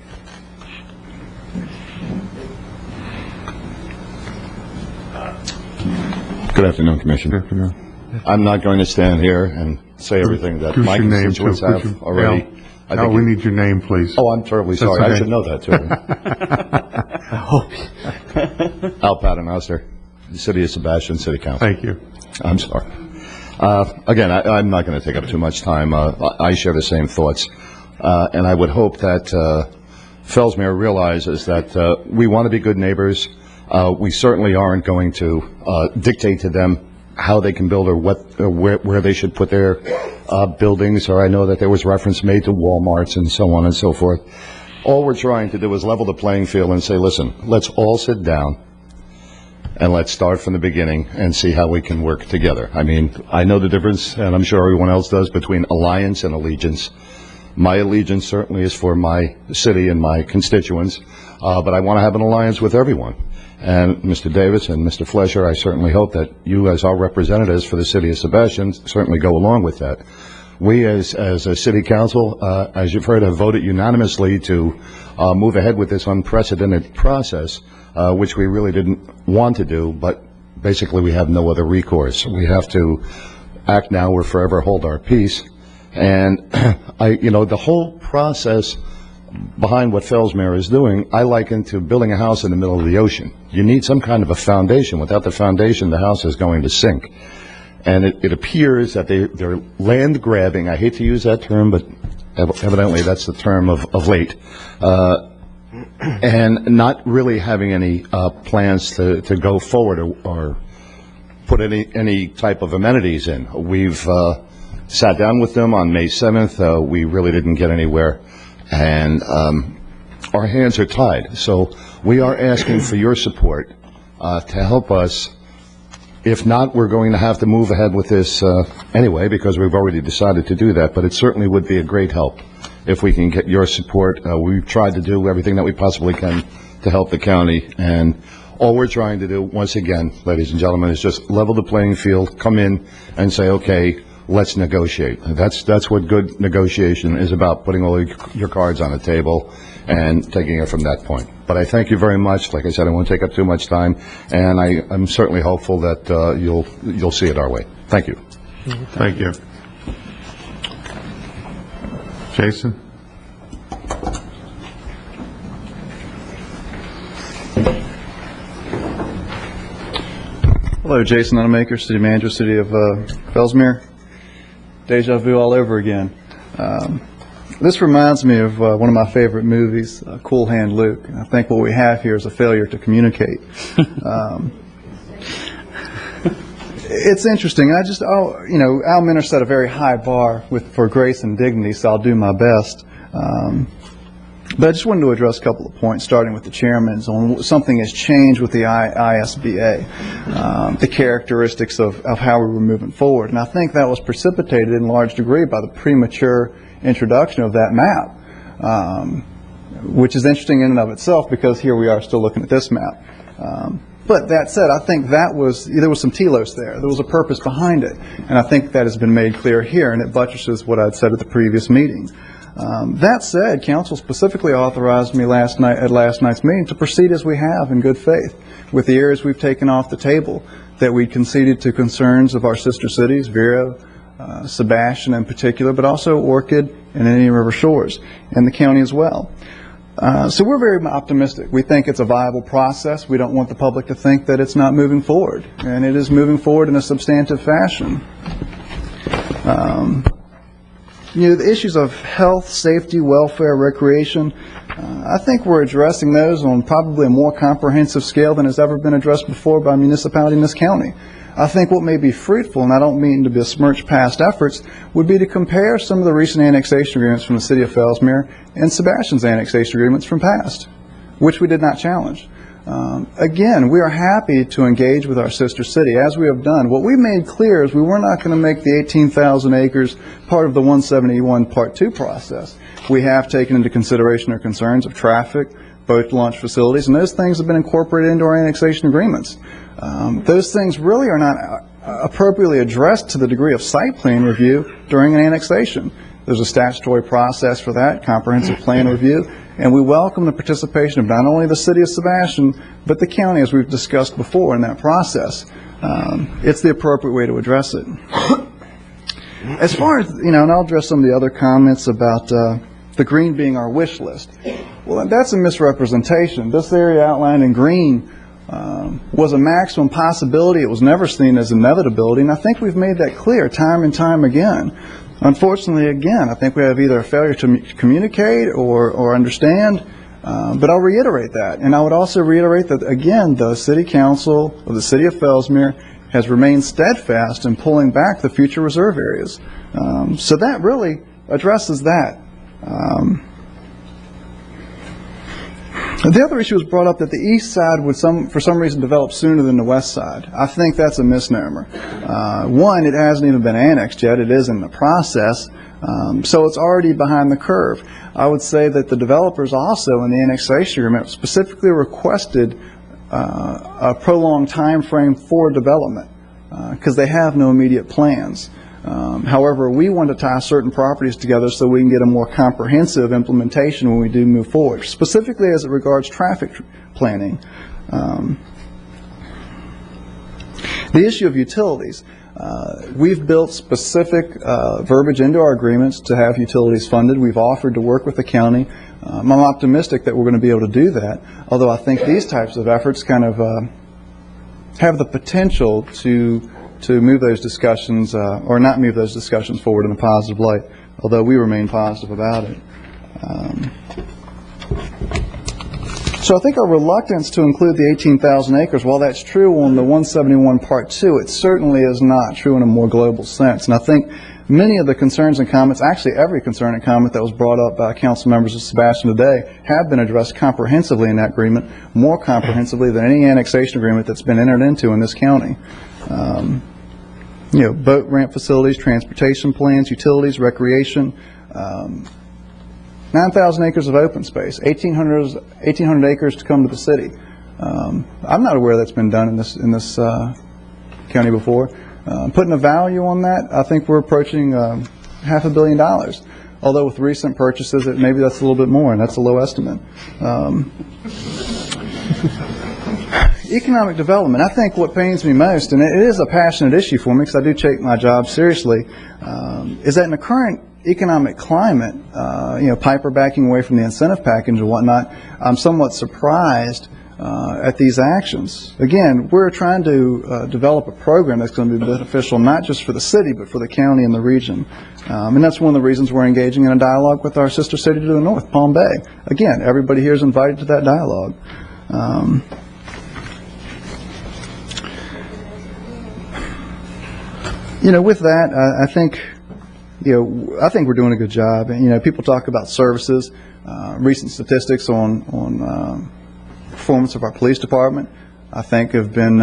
Speaker 11: Good afternoon, Commissioner.
Speaker 1: Good afternoon.
Speaker 11: I'm not going to stand here and say everything that my constituents have already.
Speaker 1: Al, we need your name, please.
Speaker 11: Oh, I'm terribly sorry.
Speaker 1: okay.
Speaker 11: I should know that, too. Al Paternoster, the City of Sebastian City Council.
Speaker 1: Thank you.
Speaker 11: I'm sorry. Again, I'm not going to take up too much time. I share the same thoughts. And I would hope that Fellsmere realizes that we want to be good neighbors. We certainly aren't going to dictate to them how they can build or where they should put their buildings, or I know that there was reference made to Walmarts and so on and so forth. All we're trying to do is level the playing field and say, listen, let's all sit down and let's start from the beginning and see how we can work together. I mean, I know the difference, and I'm sure everyone else does, between alliance and allegiance. My allegiance certainly is for my city and my constituents, but I want to have an alliance with everyone. And Mr. Davis and Mr. Flesher, I certainly hope that you, as our representatives for the City of Sebastian, certainly go along with that. We, as a City Council, as you've heard, have voted unanimously to move ahead with this unprecedented process, which we really didn't want to do, but basically we have no other recourse. We have to act now or forever hold our peace. And the whole process behind what Fellsmere is doing, I liken to building a house in the middle of the ocean. You need some kind of a foundation. Without the foundation, the house is going to sink. And it appears that they're land grabbing. I hate to use that term, but evidently that's the term of late. And not really having any plans to go forward or put any type of amenities in. We've sat down with them on May 7th. We really didn't get anywhere. And our hands are tied. So we are asking for your support to help us. If not, we're going to have to move ahead with this anyway, because we've already decided to do that. But it certainly would be a great help if we can get your support. We've tried to do everything that we possibly can to help the county. And all we're trying to do, once again, ladies and gentlemen, is just level the playing field, come in and say, okay, let's negotiate. That's what good negotiation is about, putting all your cards on the table and taking it from that point. But I thank you very much. Like I said, I won't take up too much time, and I'm certainly hopeful that you'll see it our way. Thank you.
Speaker 1: Thank you. Jason?
Speaker 12: Hello, Jason Unamaker, City Manager, City of Fellsmere. Deja vu all over again. This reminds me of one of my favorite movies, Cool Hand Luke. I think what we have here is a failure to communicate. It's interesting. Al Minter set a very high bar for grace and dignity, so I'll do my best. But I just wanted to address a couple of points, starting with the chairman's on something has changed with the ISBA, the characteristics of how we were moving forward. And I think that was precipitated in large degree by the premature introduction of that map, which is interesting in and of itself, because here we are still looking at this map. But that said, I think there was some telos there. There was a purpose behind it. And I think that has been made clear here, and it buttresses what I'd said at the previous meeting. That said, Council specifically authorized me at last night's meeting to proceed as we have in good faith with the areas we've taken off the table that we conceded to concerns of our sister cities, Vero, Sebastian in particular, but also Orchid and Indian River Shores, and the county as well. So we're very optimistic. We think it's a viable process. We don't want the public to think that it's not moving forward, and it is moving forward in a substantive fashion. The issues of health, safety, welfare, recreation, I think we're addressing those on probably a more comprehensive scale than has ever been addressed before by a municipality in this county. I think what may be fruitful, and I don't mean to besmirch past efforts, would be to compare some of the recent annexation agreements from the City of Fellsmere and Sebastian's annexation agreements from past, which we did not challenge. Again, we are happy to engage with our sister city, as we have done. What we made clear is we were not going to make the 18,000 acres part of the 171 Part 2 process. We have taken into consideration our concerns of traffic, boat launch facilities, and those things have been incorporated into our annexation agreements. Those things really are not appropriately addressed to the degree of site plan review during an annexation. There's a statutory process for that, comprehensive plan review, and we welcome the participation of not only the City of Sebastian, but the county, as we've discussed before, in that process. It's the appropriate way to address it. As far as, and I'll address some of the other comments about the green being our wish list. Well, that's a misrepresentation. This area outlined in green was a maximum possibility. It was never seen as inevitability, and I think we've made that clear time and time again. Unfortunately, again, I think we have either a failure to communicate or understand, but I'll reiterate that. And I would also reiterate that, again, the City Council of the City of Fellsmere has remained steadfast in pulling back the future reserve areas. So that really addresses that. The other issue was brought up that the east side would for some reason develop sooner than the west side. I think that's a misnomer. One, it hasn't even been annexed yet. It is in the process. So it's already behind the curve. I would say that the developers also in the annexation agreement specifically requested a prolonged time frame for development because they have no immediate plans. However, we want to tie certain properties together so we can get a more comprehensive implementation when we do move forward, specifically as it regards traffic planning. The issue of utilities. We've built specific verbiage into our agreements to have utilities funded. We've offered to work with the county. I'm optimistic that we're going to be able to do that, although I think these types of efforts kind of have the potential to move those discussions, or not move those discussions forward in a positive light, although we remain positive about it. So I think our reluctance to include the 18,000 acres, while that's true on the 171 Part 2, it certainly is not true in a more global sense. And I think many of the concerns and comments, actually every concern and comment that was brought up by council members of Sebastian today, have been addressed comprehensively in that agreement, more comprehensively than any annexation agreement that's been entered into in this county. You know, boat ramp facilities, transportation plans, utilities, recreation, 9,000 acres of open space, 1,800 acres to come to the city. I'm not aware that's been done in this county before. Putting a value on that, I think we're approaching $500 million. Although with recent purchases, maybe that's a little bit more, and that's a low estimate. Economic development, I think what pains me most, and it is a passionate issue for me because I do take my job seriously, is that in the current economic climate, you know, Piper backing away from the incentive package and whatnot, I'm somewhat surprised at these actions. Again, we're trying to develop a program that's going to be beneficial not just for the city, but for the county and the region. And that's one of the reasons we're engaging in a dialogue with our sister city to the north, Palm Bay. Again, everybody here is invited to that dialogue. You know, with that, I think we're doing a good job. And, you know, people talk about services, recent statistics on performance of our police department, I think have been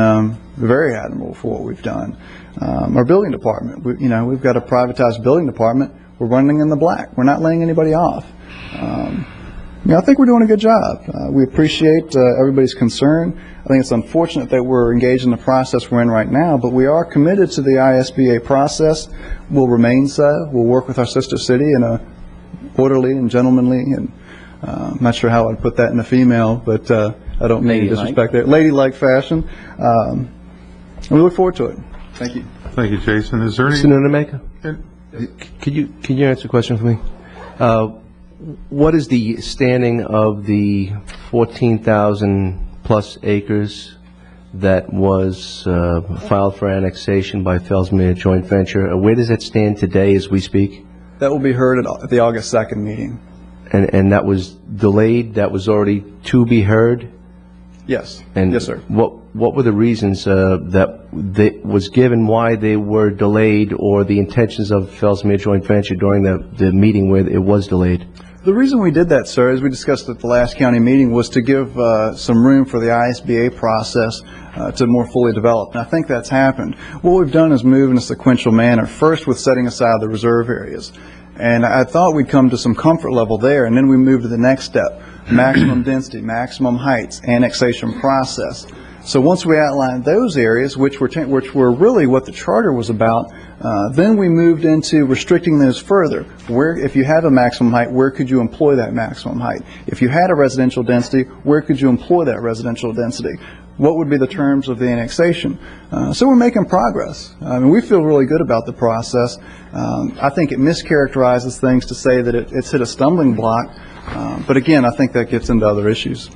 Speaker 12: very admirable for what we've done. Our building department, we've got a privatized building department. We're running in the black. We're not laying anybody off. I think we're doing a good job. We appreciate everybody's concern. I think it's unfortunate that we're engaged in the process we're in right now, but we are committed to the ISBA process. We'll remain so. We'll work with our sister city in a orderly and gentlemanly, and I'm not sure how I'd put that in a female, but I don't mean to disrespect it. Ladylike fashion. And we look forward to it. Thank you.
Speaker 1: Thank you, Jason. Is there any...
Speaker 4: Mr. Nunemaker, could you answer a question for me? What is the standing of the 14,000 plus acres that was filed for annexation by Fellsmere Joint Venture? Where does that stand today as we speak?
Speaker 12: That will be heard at the August 2nd meeting.
Speaker 4: And that was delayed? That was already to be heard?
Speaker 12: Yes.
Speaker 4: And
Speaker 12: yes, sir.
Speaker 4: What were the reasons that was given why they were delayed, or the intentions of Fellsmere Joint Venture during the meeting where it was delayed?
Speaker 12: The reason we did that, sir, as we discussed at the last county meeting, was to give some room for the ISBA process to more fully develop. And I think that's happened. What we've done is move in a sequential manner, first with setting aside the reserve areas. And I thought we'd come to some comfort level there, and then we moved to the next step, maximum density, maximum heights, annexation process. So once we outlined those areas, which were really what the charter was about, then we moved into restricting those further. Where, if you have a maximum height, where could you employ that maximum height? If you had a residential density, where could you employ that residential density? What would be the terms of the annexation? So we're making progress. I mean, we feel really good about the process. I think it mischaracterizes things to say that it's hit a stumbling block. But again, I think that gets into other issues.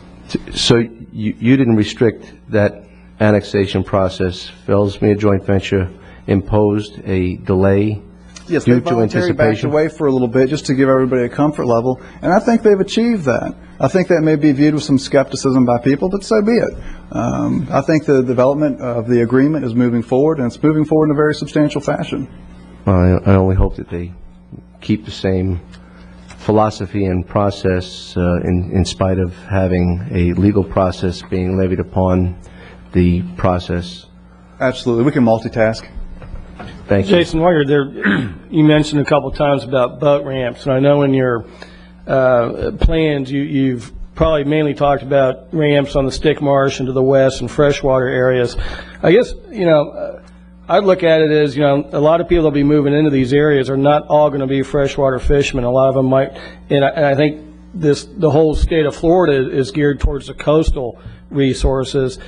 Speaker 4: So you didn't restrict that annexation process. Fellsmere Joint Venture imposed a delay
Speaker 12: yes,
Speaker 4: due
Speaker 12: they
Speaker 4: to
Speaker 12: voluntarily backed
Speaker 4: anticipation?
Speaker 12: away for a little bit just to give everybody a comfort level, and I think they've achieved that. I think that may be viewed with some skepticism by people, but so be it. I think the development of the agreement is moving forward, and it's moving forward in a very substantial fashion.
Speaker 4: I only hope that they keep the same philosophy and process in spite of having a legal process being levied upon the process.
Speaker 12: Absolutely. We can multitask.
Speaker 4: Thank you.
Speaker 2: Jason, while you're there, you mentioned a couple times about boat ramps, and I know in your plans you've probably mainly talked about ramps on the Stick Marsh and to the west and freshwater areas. I guess, I'd look at it as, a lot of people that'll be moving into these areas are not all going to be freshwater fishermen. A lot of them might, and I think the whole state of Florida is geared towards the coastal resources.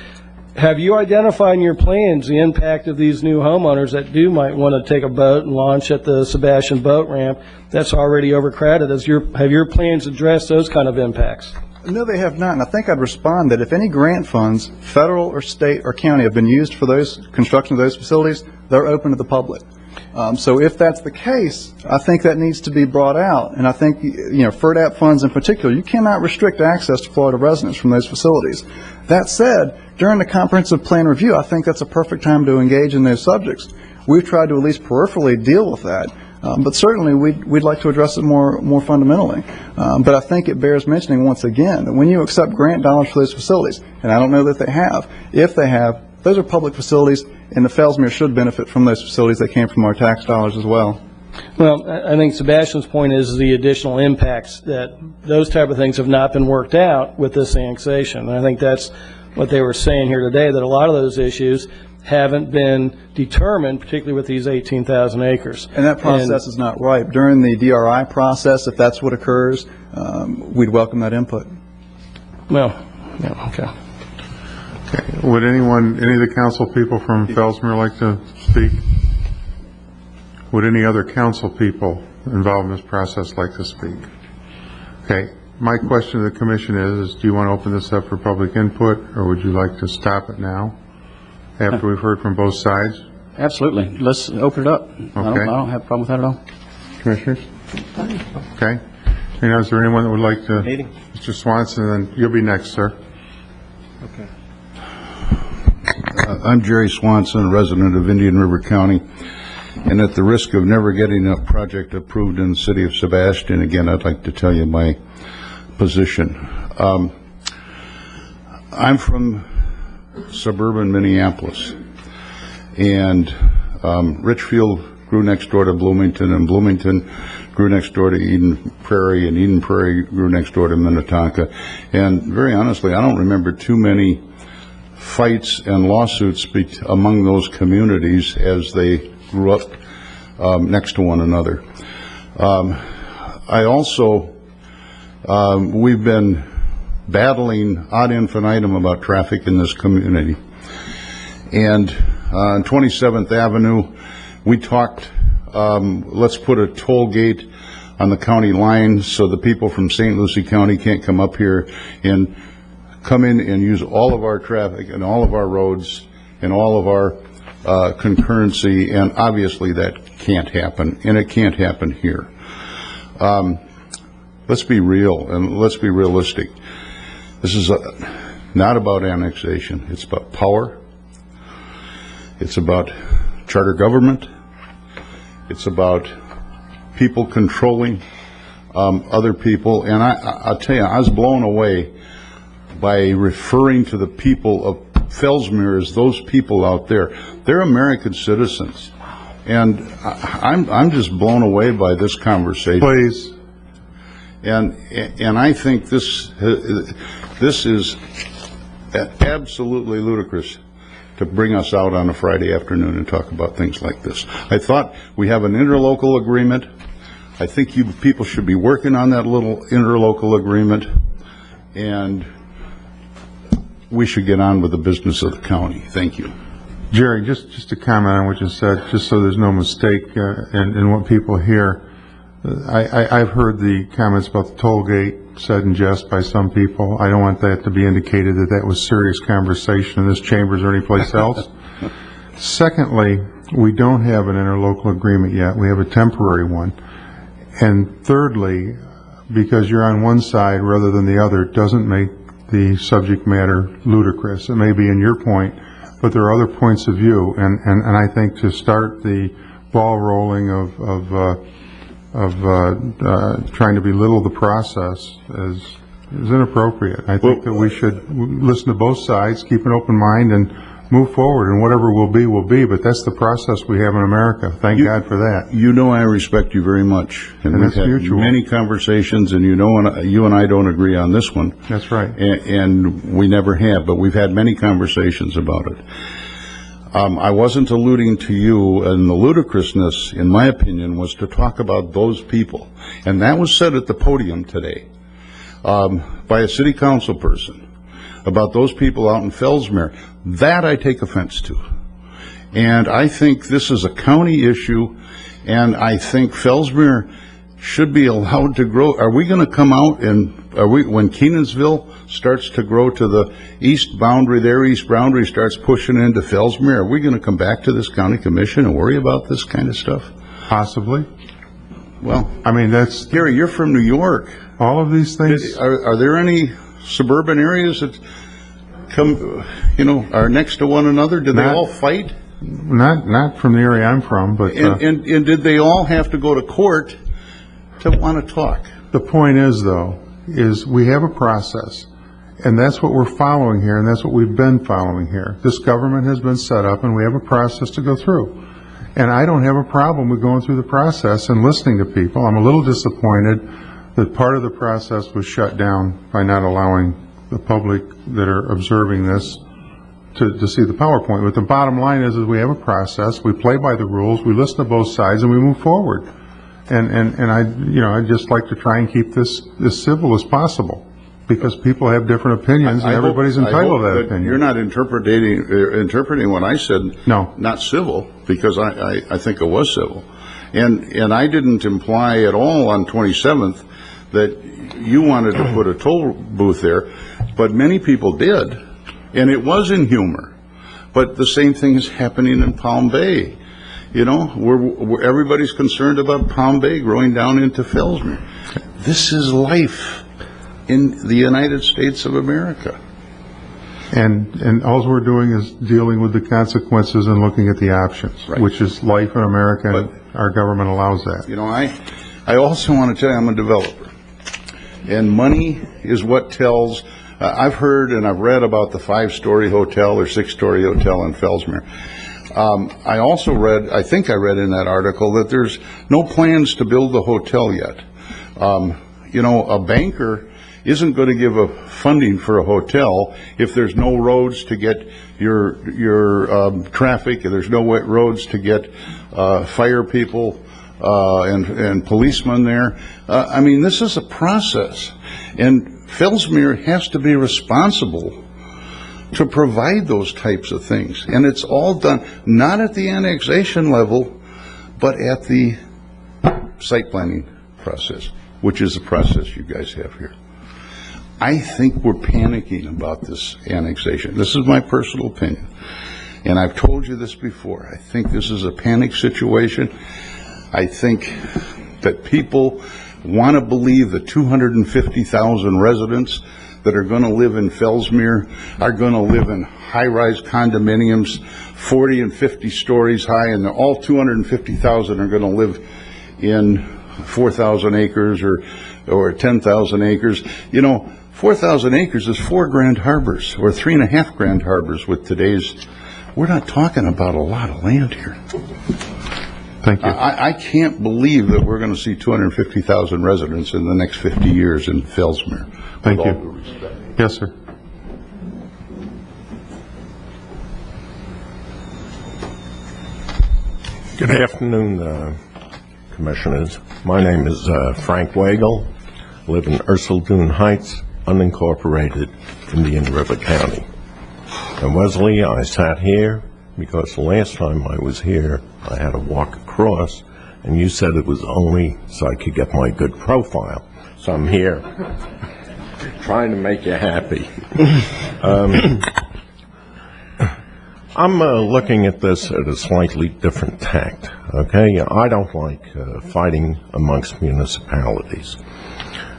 Speaker 2: have you identified in your plans the impact of these new homeowners that might want to take a boat and launch at the Sebastian boat ramp that's already overcrowded? Have your plans addressed those kind of impacts?
Speaker 12: No, they have not, and I think I'd respond that if any grant funds, federal or state or county, have been used for those construction of those facilities, they're open to the public. So if that's the case, I think that needs to be brought out, and I think, FERDAP funds in particular, you cannot restrict access to Florida residents from those facilities. That said, during the comprehensive plan review, I think that's a perfect time to engage in those subjects. We've tried to at least peripherally deal with that, but certainly we'd like to address it more fundamentally. But I think it bears mentioning once again that when you accept grant dollars for those facilities, and I don't know that they have, if they have, those are public facilities, and the Fellsmere should benefit from those facilities that came from our tax dollars as well.
Speaker 2: Well, I think Sebastian's point is the additional impacts, that those type of things have not been worked out with this annexation. And I think that's what they were saying here today, that a lot of those issues haven't been determined, particularly with these 18,000 acres.
Speaker 12: And that process is not ripe. During the DRI process, if that's what occurs, we'd welcome that input.
Speaker 2: Well, yeah, okay.
Speaker 1: Would any of the council people from Fellsmere like to speak? Would any other council people involved in this process like to speak? Okay. My question to the commission is do you want to open this up for public input, or would you like to stop it now after we've heard from both sides?
Speaker 3: Absolutely. Let's open it up.
Speaker 1: Okay.
Speaker 3: I don't have a problem with that at all.
Speaker 1: Commissioners? Okay. And is there anyone that would like to? Mr. Swanson, and then you'll be next, sir.
Speaker 13: Okay. I'm Jerry Swanson, a resident of Indian River County, and at the risk of never getting a project approved in the city of Sebastian, again, I'd like to tell you my position. I'm from suburban Minneapolis, and Richfield grew next door to Bloomington, and Bloomington grew next door to Eden Prairie, and Eden Prairie grew next door to Minnetonka. And very honestly, I don't remember too many fights and lawsuits among those communities as they grew up next to one another. I also, we've been battling ad infinitum about traffic in this community. And on 27th Avenue, we talked, let's put a toll gate on the county line so the people from St. Lucie County can't come up here and come in and use all of our traffic and all of our roads and all of our concurrency, and obviously that can't happen, and it can't happen here. Let's be real and let's be realistic. This is not about annexation. It's about power. It's about charter government. It's about people controlling other people. And I'll tell you, I was blown away by referring to the people of Fellsmere as those people out there. They're American citizens. And I'm just blown away by this conversation.
Speaker 1: Please.
Speaker 13: And I think this is absolutely ludicrous to bring us out on a Friday afternoon and talk about things like this. I thought we have an interlocal agreement. I think you people should be working on that little interlocal agreement, and we should get on with the business of the county. Thank you.
Speaker 1: Jerry, just to comment on what you said, just so there's no mistake in what people hear. I've heard the comments about the toll gate said in jest by some people. I don't want that to be indicated that that was serious conversation in this chambers or anyplace else. Secondly, we don't have an interlocal agreement yet. We have a temporary one. And thirdly, because you're on one side rather than the other doesn't make the subject matter ludicrous. It may be in your point, but there are other points of view. And I think to start the ball rolling of trying to belittle the process is inappropriate. I think that we should listen to both sides, keep an open mind, and move forward, and whatever will be, but that's the process we have in America. Thank God for that.
Speaker 13: You know I respect you very much.
Speaker 1: And
Speaker 13: we've had
Speaker 1: mutual.
Speaker 13: Many conversations, and you and I don't agree on this one.
Speaker 1: That's right.
Speaker 13: And we never have, but we've had many conversations about it. I wasn't alluding to you, and the ludicrousness, in my opinion, was to talk about those people. And that was said at the podium today by a city council person. about those people out in Fellsmere. That I take offense to. And I think this is a county issue, and I think Fellsmere should be allowed to grow. Are we going to come out and, when Kenansville starts to grow to the east boundary, their east boundary starts pushing into Fellsmere, are we going to come back to this county commission and worry about this kind of stuff?
Speaker 1: Possibly.
Speaker 13: Well,
Speaker 1: I mean, that's...
Speaker 13: Gary, you're from New York.
Speaker 1: All of these things...
Speaker 13: Are there any suburban areas that come, are next to one another? Do they all fight?
Speaker 1: Not from the area I'm from, but...
Speaker 13: And did they all have to go to court to want to talk?
Speaker 1: The point is, though, is we have a process, and that's what we're following here, and that's what we've been following here. This government has been set up, and we have a process to go through. And I don't have a problem with going through the process and listening to people. I'm a little disappointed that part of the process was shut down by not allowing the public that are observing this to see the PowerPoint. But the bottom line is we have a process, we play by the rules, we listen to both sides, and we move forward. And I'd just like to try and keep this as civil as possible, because people have different opinions, and everybody's entitled to that opinion.
Speaker 13: You're not interpreting what I said.
Speaker 1: No.
Speaker 13: Not civil, because I think it was civil. And I didn't imply at all on 27th that you wanted to put a toll booth there, but many people did, and it was in humor. But the same thing is happening in Palm Bay. Everybody's concerned about Palm Bay growing down into Fellsmere. This is life in the United States of America.
Speaker 1: And all we're doing is dealing with the consequences and looking at the options, right, which is life in America, and our government allows that.
Speaker 13: I also want to tell you I'm a developer, and money is what tells. I've heard and I've read about the 5-story hotel or 6-story hotel in Fellsmere. I also read, I think I read in that article, that there's no plans to build the hotel yet. A banker isn't going to give a funding for a hotel if there's no roads to get your traffic, and there's no roads to get fire people and policemen there. This is a process, and Fellsmere has to be responsible to provide those types of things. And it's all done not at the annexation level, but at the site planning process, which is the process you guys have here. I think we're panicking about this annexation. This is my personal opinion, and I've told you this before. I think this is a panic situation. I think that people want to believe the 250,000 residents that are going to live in Fellsmere are going to live in high-rise condominiums, 40 and 50 stories high, and all 250,000 are going to live in 4,000 acres or 10,000 acres. 4,000 acres is 4 Grand Harbors, or 3.5 Grand Harbors with today's. We're not talking about a lot of land here.
Speaker 1: Thank you.
Speaker 13: I can't believe that we're going to see 250,000 residents in the next 50 years in Fellsmere.
Speaker 1: Thank you. Yes, sir.
Speaker 14: Good afternoon, Commissioners. My name is Frank Wagle. Live in Ursuline Heights, unincorporated, Indian River County. And Wesley, I sat here because the last time I was here, I had to walk across, and you said it was only so I could get my good profile. So I'm here trying to make you happy. I'm looking at this at a slightly different tact, okay? I don't like fighting amongst municipalities.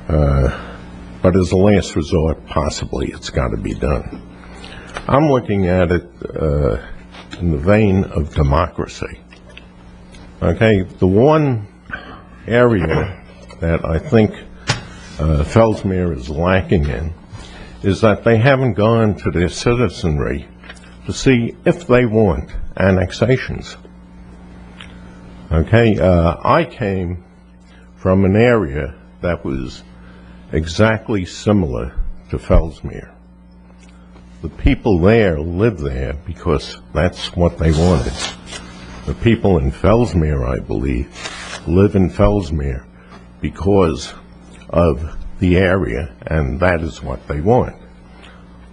Speaker 14: But as a last resort, possibly it's got to be done. I'm looking at it in the vein of democracy. Okay, the one area that I think Fellsmere is lacking in is that they haven't gone to their citizenry to see if they want annexations. Okay, I came from an area that was exactly similar to Fellsmere. The people there live there because that's what they wanted. The people in Fellsmere, I believe, live in Fellsmere because of the area, and that is what they want.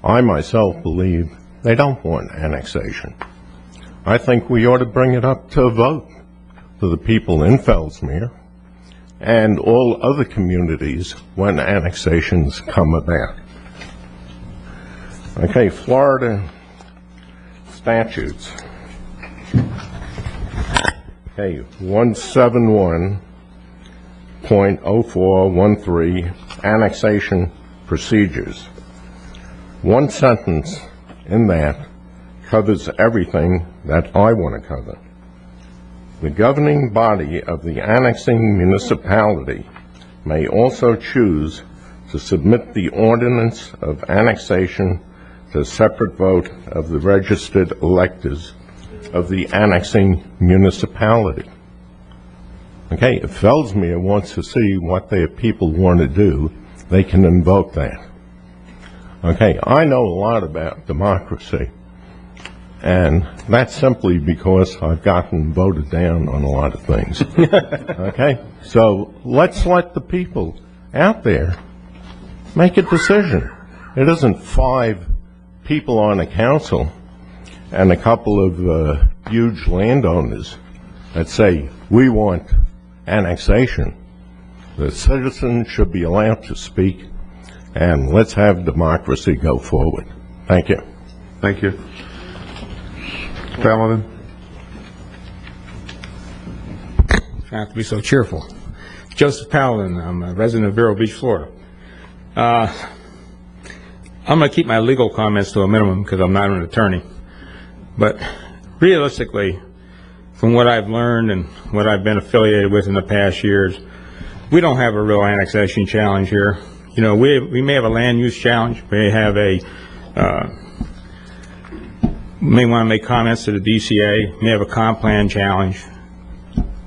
Speaker 14: I myself believe they don't want annexation. I think we ought to bring it up to a vote for the people in Fellsmere and all other communities when annexations come about. Okay, Florida statutes. Okay, 171.0413, annexation procedures. One sentence in that covers everything that I want to cover. The governing body of the annexing municipality may also choose to submit the ordinance of annexation to a separate vote of the registered electors of the annexing municipality. Okay, if Fellsmere wants to see what their people want to do, they can invoke that. Okay, I know a lot about democracy, and that's simply because I've gotten voted down on a lot of things. Okay, so let's let the people out there make a decision. It isn't 5 people on a council and a couple of huge landowners that say, we want annexation. The citizens should be allowed to speak, and let's have democracy go forward. Thank you.
Speaker 1: Thank you. Paladin?
Speaker 15: Trying not to be so cheerful. Joseph Paladin, I'm a resident of Vero Beach, Florida. I'm going to keep my legal comments to a minimum because I'm not an attorney. But realistically, from what I've learned and what I've been affiliated with in the past years, we don't have a real annexation challenge here. You know, we may have a land use challenge, may have a, may want to make comments to the DCA, may have a comp plan challenge.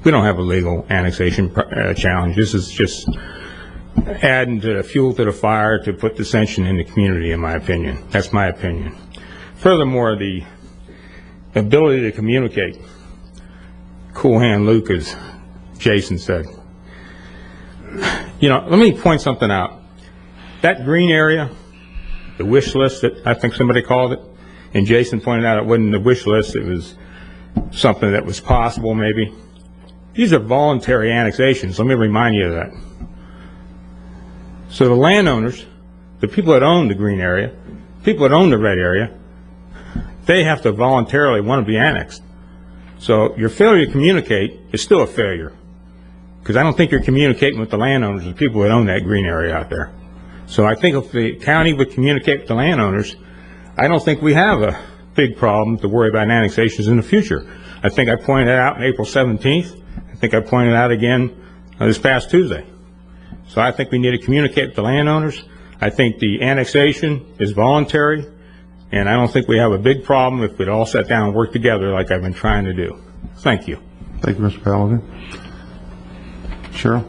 Speaker 15: We don't have a legal annexation challenge. This is just adding to the fuel to the fire to put dissension in the community, in my opinion. That's my opinion. Furthermore, the ability to communicate. Cool hand Luke, as Jason said. You know, let me point something out. That green area, the wish list that I think somebody called it, and Jason pointed out it wasn't the wish list, it was something that was possible maybe. These are voluntary annexations. Let me remind you of that. So the landowners, the people that own the green area, people that own the red area, they have to voluntarily want to be annexed. So your failure to communicate is still a failure, because I don't think you're communicating with the landowners, the people that own that green area out there. So I think if the county would communicate with the landowners, I don't think we have a big problem to worry about annexations in the future. I think I pointed that out on April 17th. I think I pointed it out again this past Tuesday. So I think we need to communicate with the landowners. I think the annexation is voluntary, and I don't think we have a big problem if we'd all sat down and work together like I've been trying to do. Thank you.
Speaker 1: Thank you, Mr. Paladin. Cheryl?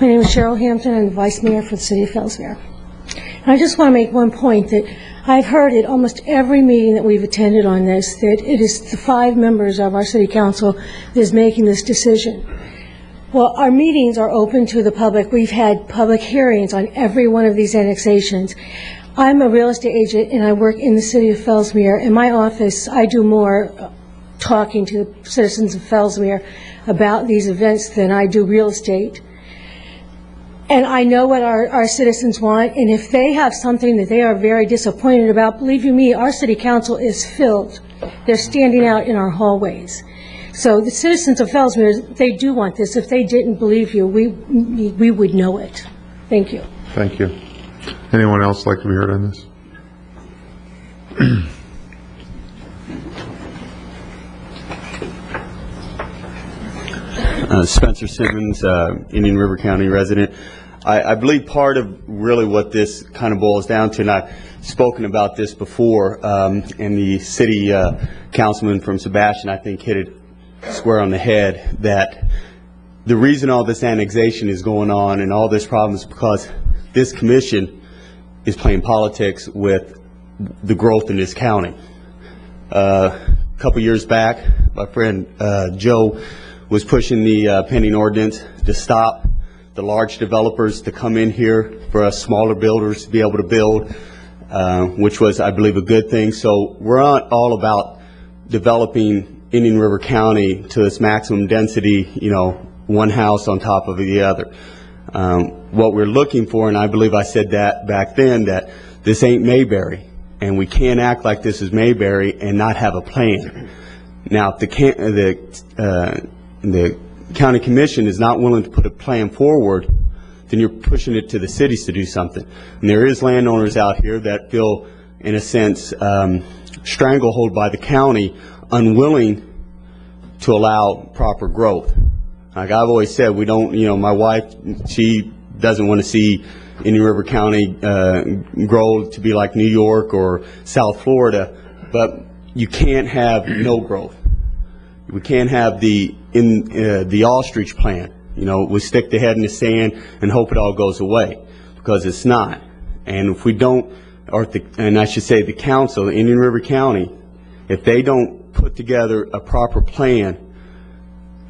Speaker 16: My name is Cheryl Hampton. I'm the Vice Mayor for the City of Fellsmere. And I just want to make one point that I've heard at almost every meeting that we've attended on this, that it is the 5 members of our City Council that is making this decision. Well, our meetings are open to the public. We've had public hearings on every one of these annexations. I'm a real estate agent, and I work in the City of Fellsmere. In my office, I do more talking to the citizens of Fellsmere about these events than I do real estate. And I know what our citizens want, and if they have something that they are very disappointed about, believe you me, our City Council is filled. They're standing out in our hallways. So the citizens of Fellsmere, they do want this. If they didn't believe you, we would know it. Thank you.
Speaker 1: Thank you. Anyone else like to be heard on this?
Speaker 17: Spencer Simmons, Indian River County resident. I believe part of really what this kind of boils down to, and I've spoken about this before, and the city councilman from Sebastian, I think, hit it square on the head, that the reason all this annexation is going on and all this problem is because this commission is playing politics with the growth in this county. A couple years back, my friend Joe was pushing the pending ordinance to stop the large developers to come in here, for us smaller builders to be able to build, which was, I believe, a good thing. So we're not all about developing Indian River County to its maximum density, one house on top of the other. What we're looking for, and I believe I said that back then, that this ain't Mayberry, and we can't act like this is Mayberry and not have a plan. Now, if the county commission is not willing to put a plan forward, then you're pushing it to the cities to do something. And there is landowners out here that feel, in a sense, stranglehold by the county, unwilling to allow proper growth. Like I've always said, we don't, my wife, she doesn't want to see Indian River County grow to be like New York or South Florida, but you can't have no growth. We can't have the ostrich plan. We stick the head in the sand and hope it all goes away, because it's not. And if we don't, and I should say the council, Indian River County, if they don't put together a proper plan,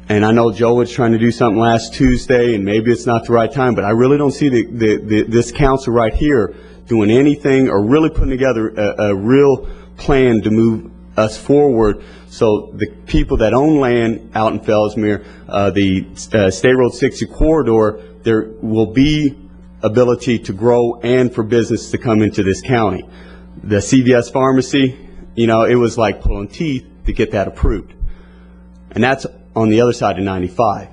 Speaker 17: and I know Joe was trying to do something last Tuesday, and maybe it's not the right time, but I really don't see this council right here doing anything or really putting together a real plan to move us forward. So the people that own land out in Fellsmere, the State Road 60 corridor, there will be ability to grow and for business to come into this county. The CVS pharmacy, it was like pulling teeth to get that approved. And that's on the other side of 95.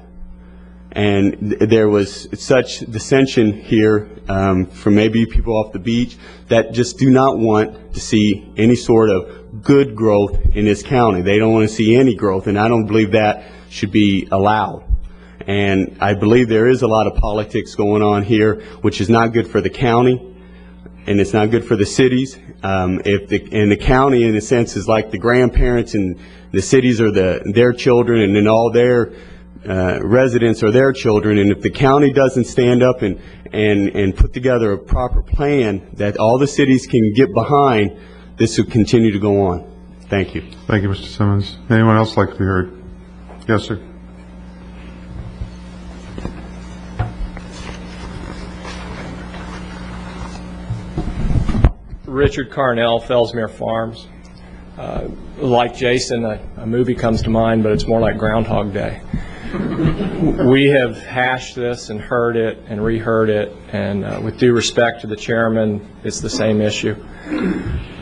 Speaker 17: And there was such dissension here from maybe people off the beach that just do not want to see any sort of good growth in this county. They don't want to see any growth, and I don't believe that should be allowed. And I believe there is a lot of politics going on here, which is not good for the county, and it's not good for the cities. And the county, in a sense, is like the grandparents, and the cities are their children, and then all their residents are their children. And if the county doesn't stand up and put together a proper plan that all the cities can get behind, this will continue to go on. Thank you.
Speaker 1: Thank you, Mr. Simmons. Anyone else like to be heard? Yes, sir.
Speaker 18: Richard Carnell, Fellsmere Farms. Like Jason, a movie comes to mind, but it's more like Groundhog Day. We have hashed this and heard it and reheard it, and with due respect to the chairman, it's the same issue.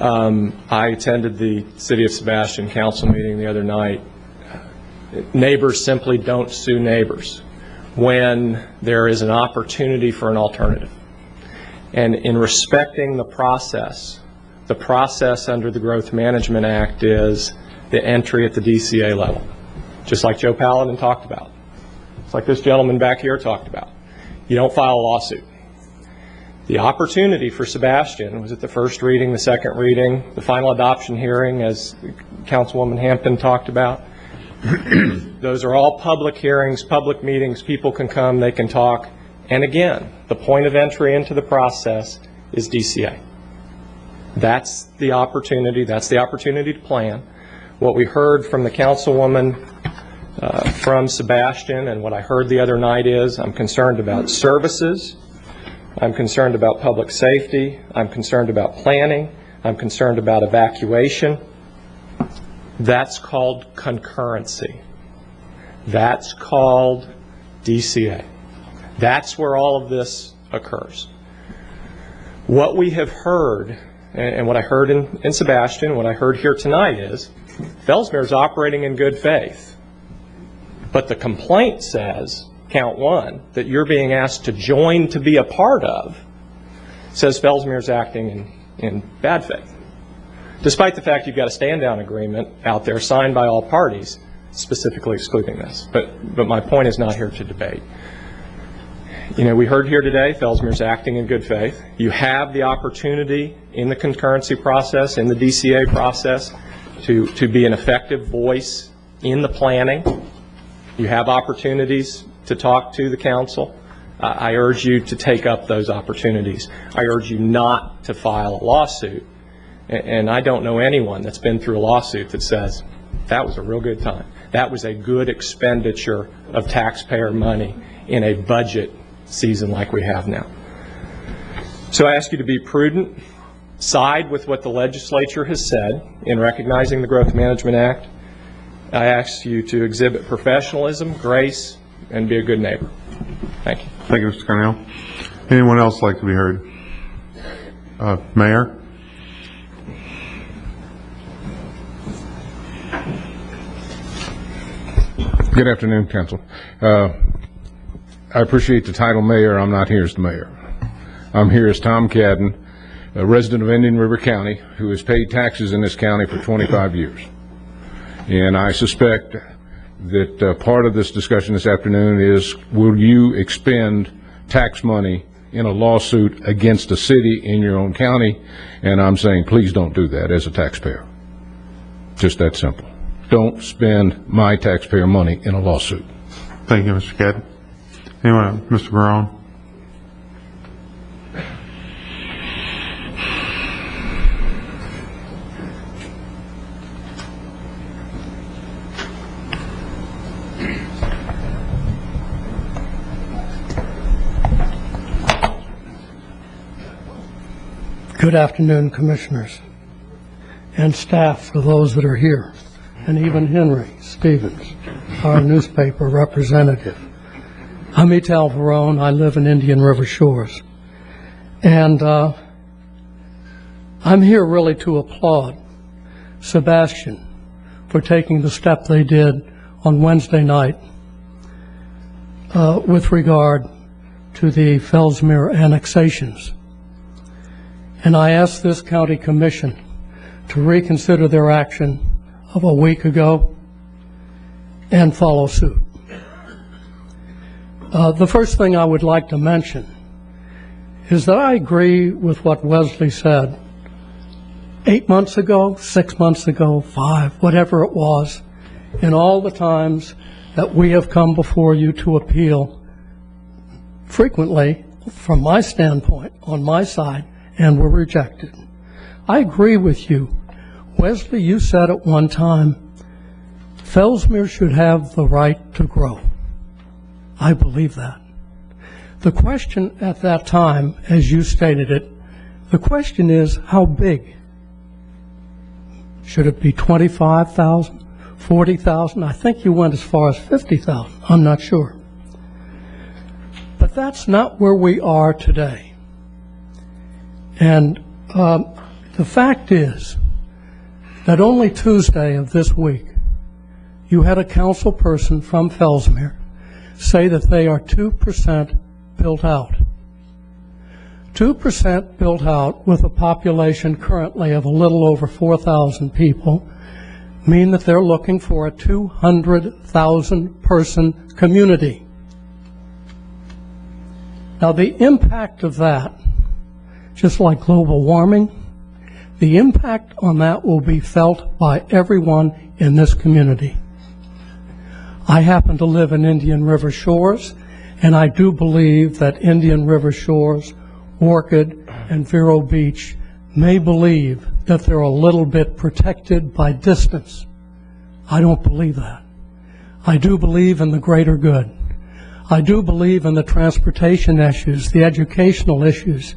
Speaker 18: I attended the City of Sebastian council meeting the other night. Neighbors simply don't sue neighbors when there is an opportunity for an alternative. And in respecting the process under the Growth Management Act is the entry at the DCA level, just like Joe Paladin talked about. It's like this gentleman back here talked about. You don't file a lawsuit. The opportunity for Sebastian was at the first reading, the second reading, the final adoption hearing, as Councilwoman Hampton talked about. Those are all public hearings, public meetings. People can come, they can talk. And again, the point of entry into the process is DCA. That's the opportunity. That's the opportunity to plan. What we heard from the councilwoman from Sebastian and what I heard the other night is I'm concerned about services. I'm concerned about public safety. I'm concerned about planning. I'm concerned about evacuation. That's called concurrency. That's called DCA. That's where all of this occurs. What we have heard, and what I heard in Sebastian, what I heard here tonight is, Fellsmere is operating in good faith. But the complaint says, count one, that you're being asked to join to be a part of, says Fellsmere is acting in bad faith. Despite the fact you've got a stand-down agreement out there signed by all parties, specifically excluding this. But my point is not here to debate. We heard here today, Fellsmere is acting in good faith. You have the opportunity in the concurrency process, in the DCA process, to be an effective voice in the planning. You have opportunities to talk to the council. I urge you to take up those opportunities. I urge you not to file a lawsuit. And I don't know anyone that's been through a lawsuit that says, that was a real good time. That was a good expenditure of taxpayer money in a budget season like we have now. So I ask you to be prudent, side with what the legislature has said in recognizing the Growth Management Act. I ask you to exhibit professionalism, grace, and be a good neighbor. Thank you.
Speaker 1: Thank you, Mr. Cornell. Anyone else like to be heard? Mayor?
Speaker 19: Good afternoon, Council. I appreciate the title mayor. I'm not here as the mayor. I'm here as Tom Cadden, a resident of Indian River County who has paid taxes in this county for 25 years. And I suspect that part of this discussion this afternoon is, will you expend tax money in a lawsuit against a city in your own county? And I'm saying, please don't do that as a taxpayer. Just that simple. Don't spend my taxpayer money in a lawsuit.
Speaker 1: Thank you, Mr. Cadden. Anyone else? Mr. Barone?
Speaker 20: Good afternoon, Commissioners and staff, for those that are here, and even Henry Stevens, our newspaper representative. I'm Etal Verone. I live in Indian River Shores. And I'm here really to applaud Sebastian for taking the step they did on Wednesday night with regard to the Fellsmere annexations. And I ask this county commission to reconsider their action of a week ago and follow suit. The first thing I would like to mention is that I agree with what Wesley said 8 months ago, 6 months ago, 5, whatever it was, in all the times that we have come before you to appeal, frequently, from my standpoint, on my side, and were rejected. I agree with you. Wesley, you said at one time, Fellsmere should have the right to grow. I believe that. The question at that time, as you stated it, the question is, how big? Should it be 25,000, 40,000? I think you went as far as 50,000. I'm not sure. But that's not where we are today. And the fact is that only Tuesday of this week, you had a council person from Fellsmere say that they are 2% built out. 2% built out with a population currently of a little over 4,000 people mean that they're looking for a 200,000 person community. Now the impact of that, just like global warming, the impact on that will be felt by everyone in this community. I happen to live in Indian River Shores, and I do believe that Indian River Shores, Orchid, and Vero Beach may believe that they're a little bit protected by distance. I don't believe that. I do believe in the greater good. I do believe in the transportation issues, the educational issues,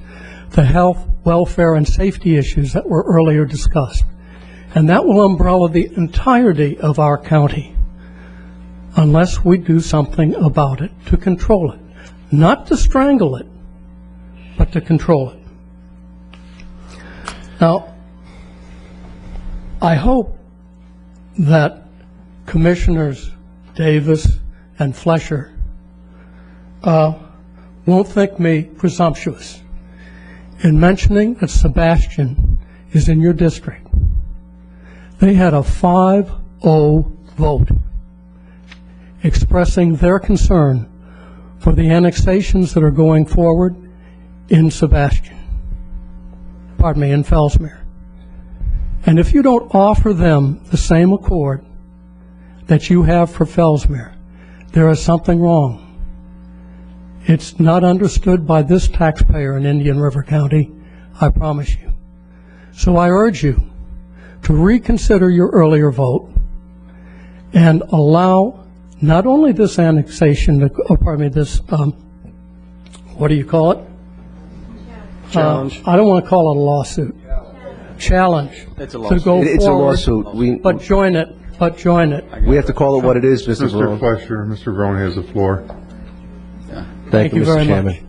Speaker 20: the health, welfare, and safety issues that were earlier discussed. And that will umbrella the entirety of our county unless we do something about it to control it. Not to strangle it, but to control it. Now, I hope that Commissioners Davis and Flesher won't think me presumptuous in mentioning that Sebastian is in your district. They had a 5-0 vote expressing their concern for the annexations that are going forward in in Fellsmere. And if you don't offer them the same accord that you have for Fellsmere, there is something wrong. It's not understood by this taxpayer in Indian River County, I promise you. So I urge you to reconsider your earlier vote and allow not only this annexation, this what do you call it?
Speaker 3: Challenge.
Speaker 20: I don't want to call it a lawsuit. Challenge.
Speaker 3: It's a
Speaker 20: To
Speaker 3: lawsuit.
Speaker 20: go
Speaker 4: It's a
Speaker 20: forward,
Speaker 4: lawsuit.
Speaker 20: But join it,
Speaker 4: We have to call it what it is, Mr.
Speaker 1: Mr.
Speaker 4: Brown.
Speaker 1: Fleischer, Mr. Brown has the floor.
Speaker 4: Thank you,
Speaker 20: very
Speaker 4: Mr. Chairman.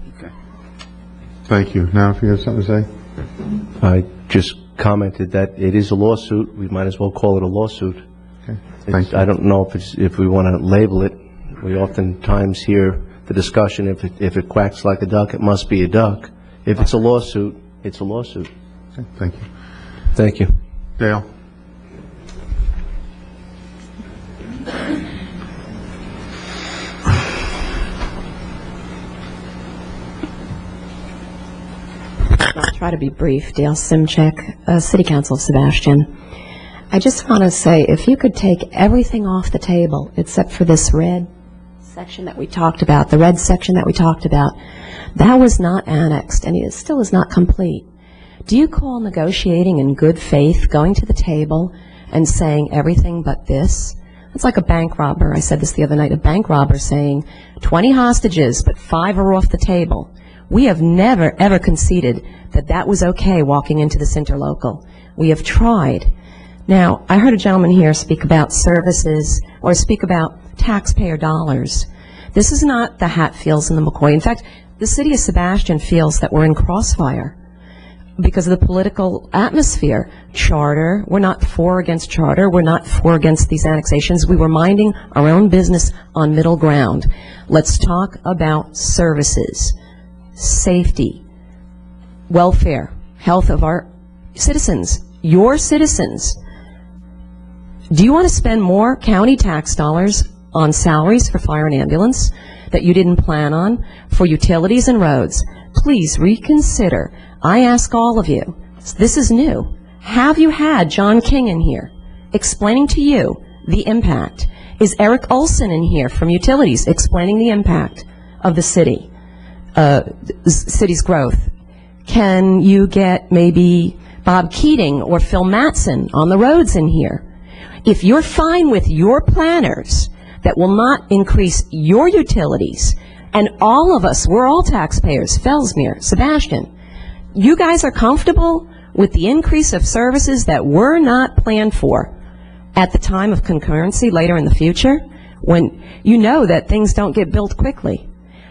Speaker 1: Thank you. Now, if you have something to say?
Speaker 4: I just commented that it is a lawsuit. We might as well call it a lawsuit.
Speaker 1: Thank you.
Speaker 4: I don't know if we want to label it. We oftentimes hear the discussion, if it quacks like a duck, it must be a duck. If it's a lawsuit, it's a lawsuit.
Speaker 1: Okay, thank you.
Speaker 4: Thank you.
Speaker 1: Dale?
Speaker 7: I'll try to be brief. Dale Simchek, City Council of Sebastian. I just want to say, if you could take everything off the table except for this red section that we talked about, the red section that we talked about, that was not annexed, and it still is not complete. Do you call negotiating in good faith, going to the table and saying everything but this? It's like a bank robber. I said this the other night, a bank robber saying 20 hostages, but 5 are off the table. We have never, ever conceded that that was okay walking into this interlocal. We have tried. Now, I heard a gentleman here speak about services or speak about taxpayer dollars. This is not the Hatfields and the McCoy. In fact, the city of Sebastian feels that we're in crossfire because of the political atmosphere. Charter, we're not for or against charter. We're not for or against these annexations. We were minding our own business on middle ground. Let's talk about services, safety, welfare, health of our citizens, your citizens. Do you want to spend more county tax dollars on salaries for fire and ambulance that you didn't plan on, for utilities and roads? Please reconsider. I ask all of you, this is new. Have you had John King in here explaining to you the impact? Is Eric Olson in here from utilities explaining the impact of the city, city's growth? Can you get maybe Bob Keating or Phil Mattson on the roads in here? If you're fine with your planners that will not increase your utilities, and all of us, we're all taxpayers, Fellsmere, Sebastian, you guys are comfortable with the increase of services that were not planned for at the time of concurrency later in the future, when you know that things don't get built quickly?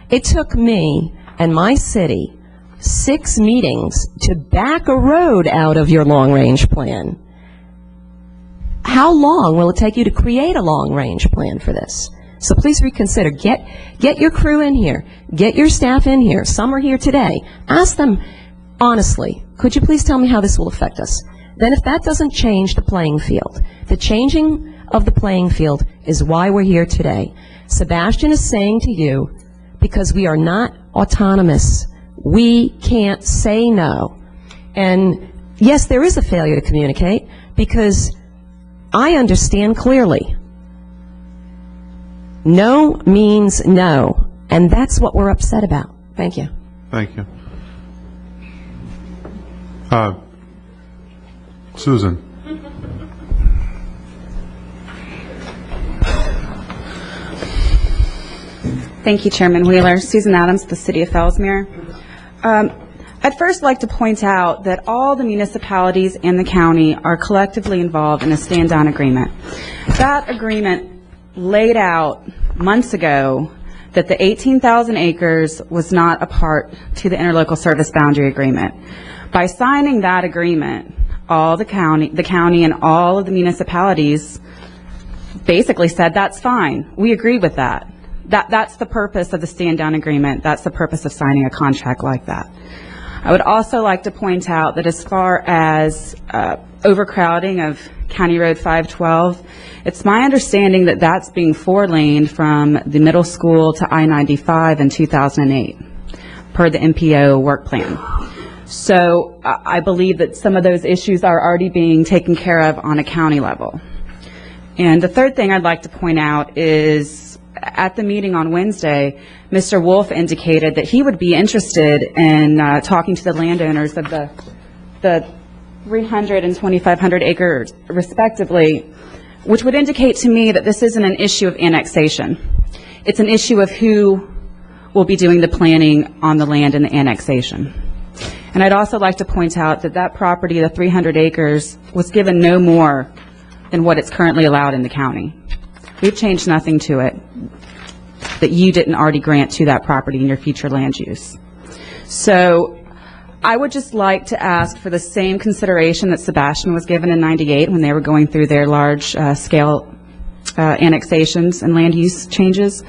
Speaker 7: It took me and my city 6 meetings to back a road out of your long-range plan. How long will it take you to create a long-range plan for this? So please reconsider. Get your crew in here. Get your staff in here. Some are here today. Ask them honestly, could you please tell me how this will affect us? Then if that doesn't change the playing field, the changing of the playing field is why we're here today. Sebastian is saying to you, because we are not autonomous, we can't say no. And yes, there is a failure to communicate, because I understand clearly. No means no, and that's what we're upset about. Thank you.
Speaker 1: Thank you. Susan.
Speaker 21: Thank you, Chairman Wheeler. Susan Adams, the City of Fellsmere. I'd first like to point out that all the municipalities in the county are collectively involved in a stand-down agreement. That agreement laid out months ago that the 18,000 acres was not a part to the interlocal service boundary agreement. By signing that agreement, all the county and all of the municipalities basically said, that's fine. We agree with that. That's the purpose of the stand-down agreement. That's the purpose of signing a contract like that. I would also like to point out that as far as overcrowding of County Road 512, it's my understanding that that's being 4-laned from the middle school to I-95 in 2008, per the MPO work plan. So I believe that some of those issues are already being taken care of on a county level. And the third thing I'd like to point out is, at the meeting on Wednesday, Mr. Wolf indicated that he would be interested in talking to the landowners of the 300 and 2,500 acres respectively, which would indicate to me that this isn't an issue of annexation. It's an issue of who will be doing the planning on the land and the annexation. And I'd also like to point out that that property, the 300 acres, was given no more than what it's currently allowed in the county. We've changed nothing to it that you didn't already grant to that property in your future land use. So I would just like to ask for the same consideration that Sebastian was given in '98 when they were going through their large scale annexations and land use changes,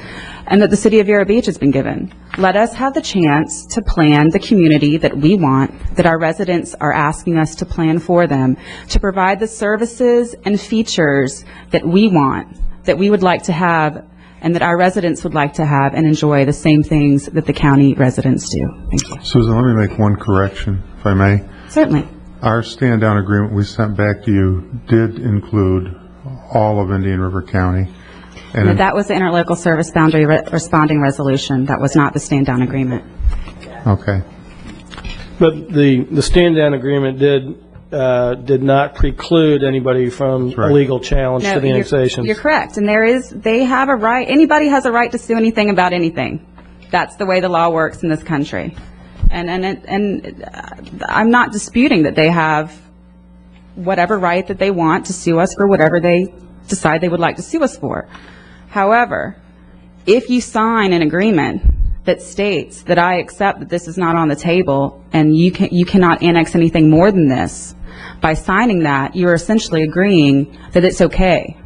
Speaker 21: and that the city of Vero Beach has been given. Let us have the chance to plan the community that we want, that our residents are asking us to plan for them, to provide the services and features that we want, that we would like to have, and that our residents would like to have and enjoy the same things that the county residents do. Thank you.
Speaker 1: Susan, let me make one correction, if I may.
Speaker 21: Certainly.
Speaker 1: Our stand-down agreement we sent back to you did include all of Indian River County.
Speaker 21: And that was the interlocal service boundary responding resolution. That was not the stand-down agreement.
Speaker 1: Okay.
Speaker 2: But the stand-down agreement did not preclude anybody from a legal challenge to the annexation.
Speaker 21: You're correct. And they have a right, anybody has a right to sue anything about anything. That's the way the law works in this country. And I'm not disputing that they have whatever right that they want to sue us for whatever they decide they would like to sue us for. However, if you sign an agreement that states that I accept that this is not on the table and you cannot annex anything more than this, by signing that, you're essentially agreeing that it's okay.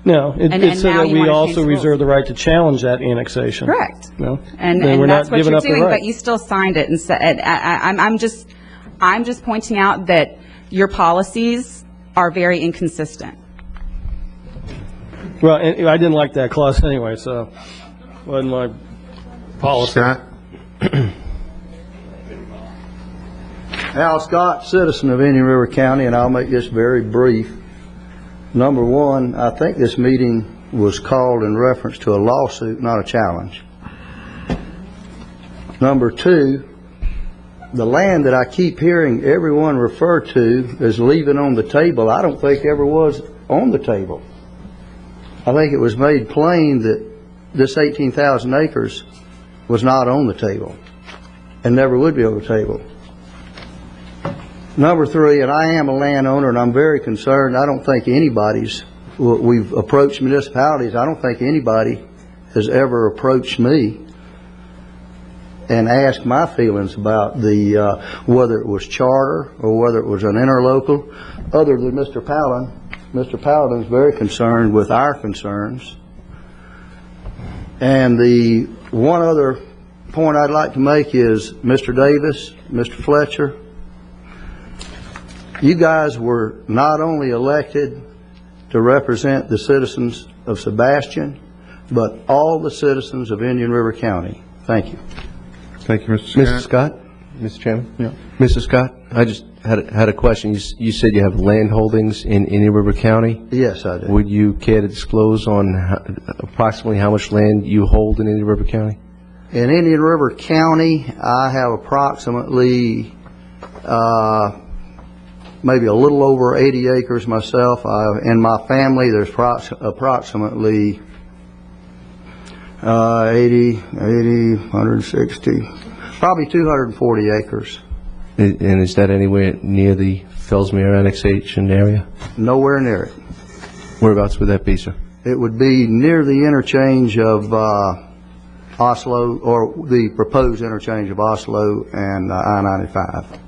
Speaker 2: No, it said that we also reserve the right to challenge that annexation.
Speaker 21: Correct.
Speaker 2: No,
Speaker 21: and that's what you're doing, but you still signed it and said, I'm just pointing out that your policies are very inconsistent.
Speaker 2: Well, and I didn't like that clause anyway, so it wasn't my policy.
Speaker 1: Scott?
Speaker 6: Al Scott, citizen of Indian River County, and I'll make this very brief. Number one, I think this meeting was called in reference to a lawsuit, not a challenge. Number two, the land that I keep hearing everyone refer to as leaving on the table, I don't think ever was on the table. I think it was made plain that this 18,000 acres was not on the table and never would be on the table. Number three, and I am a landowner and I'm very concerned, I don't think we've approached municipalities, I don't think anybody has ever approached me and asked my feelings about whether it was charter or whether it was an interlocal, other than Mr. Palin. Mr. Paladin is very concerned with our concerns. And the one other point I'd like to make is, Mr. Davis, Mr. Fletcher, you guys were not only elected to represent the citizens of Sebastian, but all the citizens of Indian River County. Thank you.
Speaker 1: Thank you, Mr. Scott.
Speaker 4: Mr. Scott? Mr. Chairman?
Speaker 1: Yeah.
Speaker 4: Mr. Scott, I just had a question. You said you have land holdings in Indian River County?
Speaker 6: Yes, I do.
Speaker 4: Would you care to disclose on approximately how much land you hold in Indian River County?
Speaker 6: In Indian River County, I have approximately maybe a little over 80 acres myself. In my family, there's approximately 80, 160, probably 240 acres.
Speaker 4: And is that anywhere near the Fellsmere annexation area?
Speaker 6: Nowhere near it.
Speaker 4: Whereabouts would that be, sir?
Speaker 6: It would be near the interchange of Oslo, or the proposed interchange of Oslo and I-95.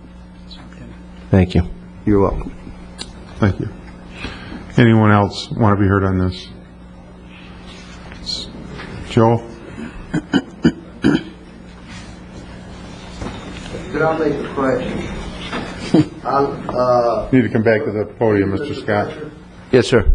Speaker 4: Thank you.
Speaker 6: You're welcome.
Speaker 1: Thank you. Anyone else want to be heard on this? Joel?
Speaker 6: Could I make a question?
Speaker 1: Need to come back to the podium, Mr. Scott.
Speaker 4: Yes, sir.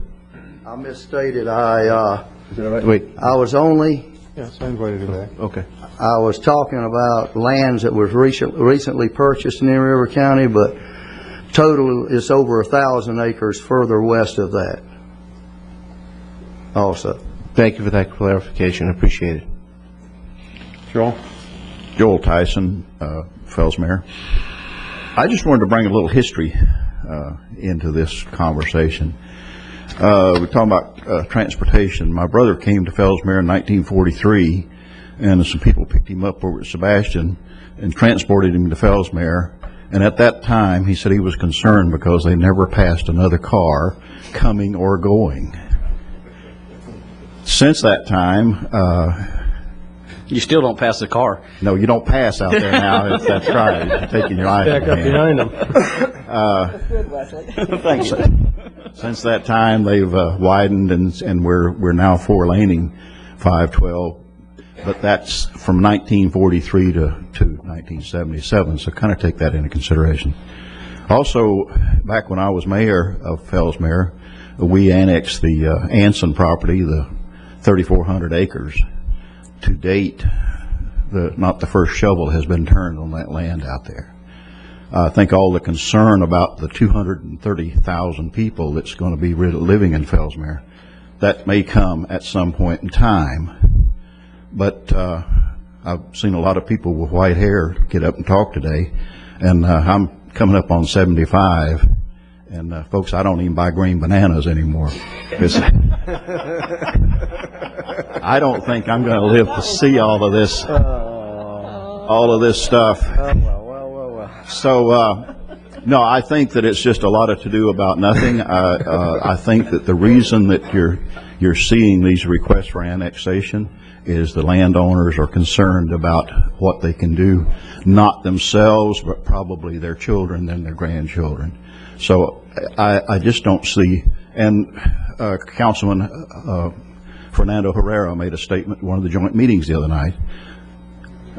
Speaker 6: I misstated.
Speaker 4: Wait.
Speaker 6: I was only.
Speaker 1: Yes, I invited you back.
Speaker 4: Okay.
Speaker 6: I was talking about lands that was recently purchased in Indian River County, but total is over 1,000 acres further west of that. Also.
Speaker 4: Thank you for that clarification. I appreciate it.
Speaker 1: Joel?
Speaker 13: Joel Tyson, Fellsmere. I just wanted to bring a little history into this conversation. We're talking about transportation. My brother came to Fellsmere in 1943
Speaker 5: and some people picked him up over at Sebastian and transported him to Fellsmere. And at that time, he said he was concerned because they never passed another car coming or going. Since that time,
Speaker 3: You still don't pass the car.
Speaker 5: no, you don't pass out there now. That's right. You're taking your eye.
Speaker 2: Back up behind them.
Speaker 3: Thanks.
Speaker 5: Since that time, they've widened, and we're now 4-laning 512. But that's from 1943 to 1977, so kind of take that into consideration. Also, back when I was mayor of Fellsmere, we annexed the Anson property, the 3,400 acres. To date, not the first shovel has been turned on that land out there. I think all the concern about the 230,000 people that's going to be living in Fellsmere, that may come at some point in time. But I've seen a lot of people with white hair get up and talk today, and I'm coming up on 75, and folks, I don't even buy green bananas anymore. I don't think I'm going to live to see all of this stuff. So, no, I think that it's just a lot of to-do about nothing. I think that the reason that you're seeing these requests for annexation is the landowners are concerned about what they can do, not themselves, but probably their children and their grandchildren. So I just don't see, and Councilman Fernando Herrera made a statement at one of the joint meetings the other night.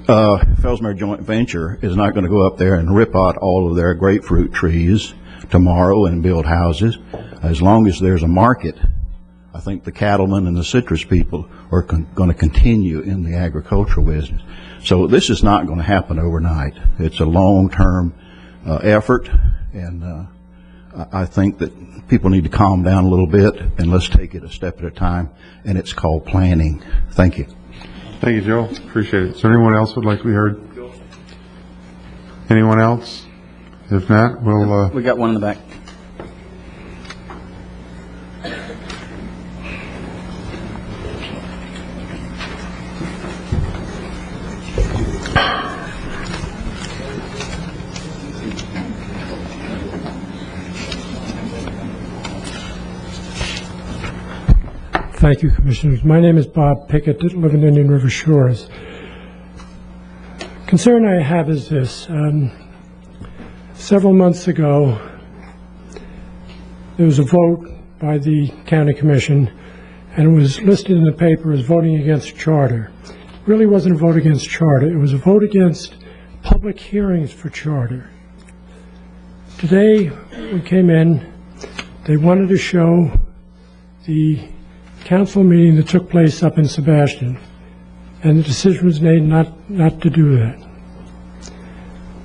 Speaker 5: Fellsmere Joint Venture is not going to go up there and rip out all of their grapefruit trees tomorrow and build houses. As long as there's a market, I think the cattlemen and the citrus people are going to continue in the agricultural business. So this is not going to happen overnight. It's a long-term effort, and I think that people need to calm down a little bit, and let's take it a step at a time, and it's called planning. Thank you.
Speaker 1: Thank you, Joe. Appreciate it. Is there anyone else who would like to be heard? Anyone else? If not, we'll...
Speaker 3: We got one in the back.
Speaker 22: Thank you, Commissioners. My name is Bob Pickett, live in Indian River Shores. Concern I have is this. Several months ago, there was a vote by the County Commission, and it was listed in the paper as voting against charter. It really wasn't a vote against charter. It was a vote against public hearings for charter. Today, we came in, they wanted to show the council meeting that took place up in Sebastian, and the decision was made not to do that.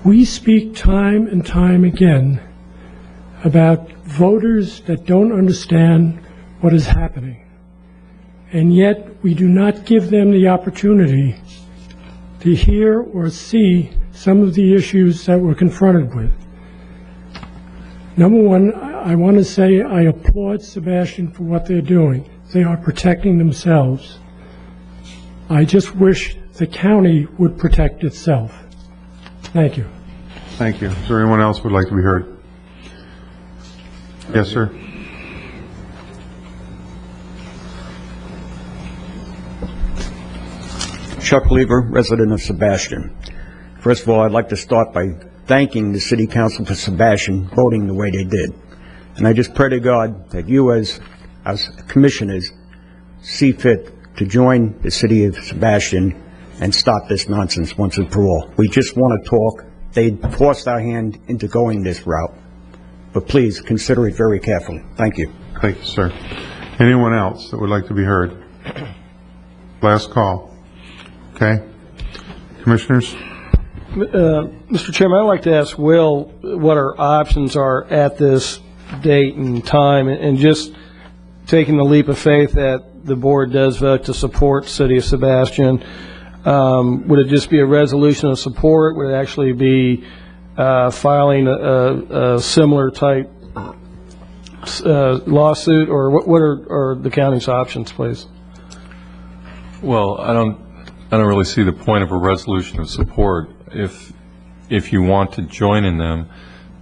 Speaker 22: We speak time and time again about voters that don't understand what is happening, and yet we do not give them the opportunity to hear or see some of the issues that we're confronted with. Number one, I want to say I applaud Sebastian for what they're doing. They are protecting themselves. I just wish the county would protect itself. Thank you.
Speaker 1: Thank you. Is there anyone else who would like to be heard? Yes, sir.
Speaker 23: Chuck Lever, resident of Sebastian. First of all, I'd like to start by thanking the City Council for Sebastian voting the way they did. And I just pray to God that you as commissioners see fit to join the City of Sebastian and stop this nonsense once and for all. We just want to talk. They forced our hand into going this route. But please consider it very carefully. Thank you.
Speaker 1: Thank you, sir. Anyone else that would like to be heard? Last call. Okay. Commissioners?
Speaker 2: Mr. Chairman, I'd like to ask Will what our options are at this date and time, and just taking the leap of faith that the board does vote to support City of Sebastian. Would it just be a resolution of support? Would it actually be filing a similar type lawsuit, or what are the county's options, please?
Speaker 24: Well, I don't
Speaker 8: I don't really see the point of a resolution of support. If you want to join in them,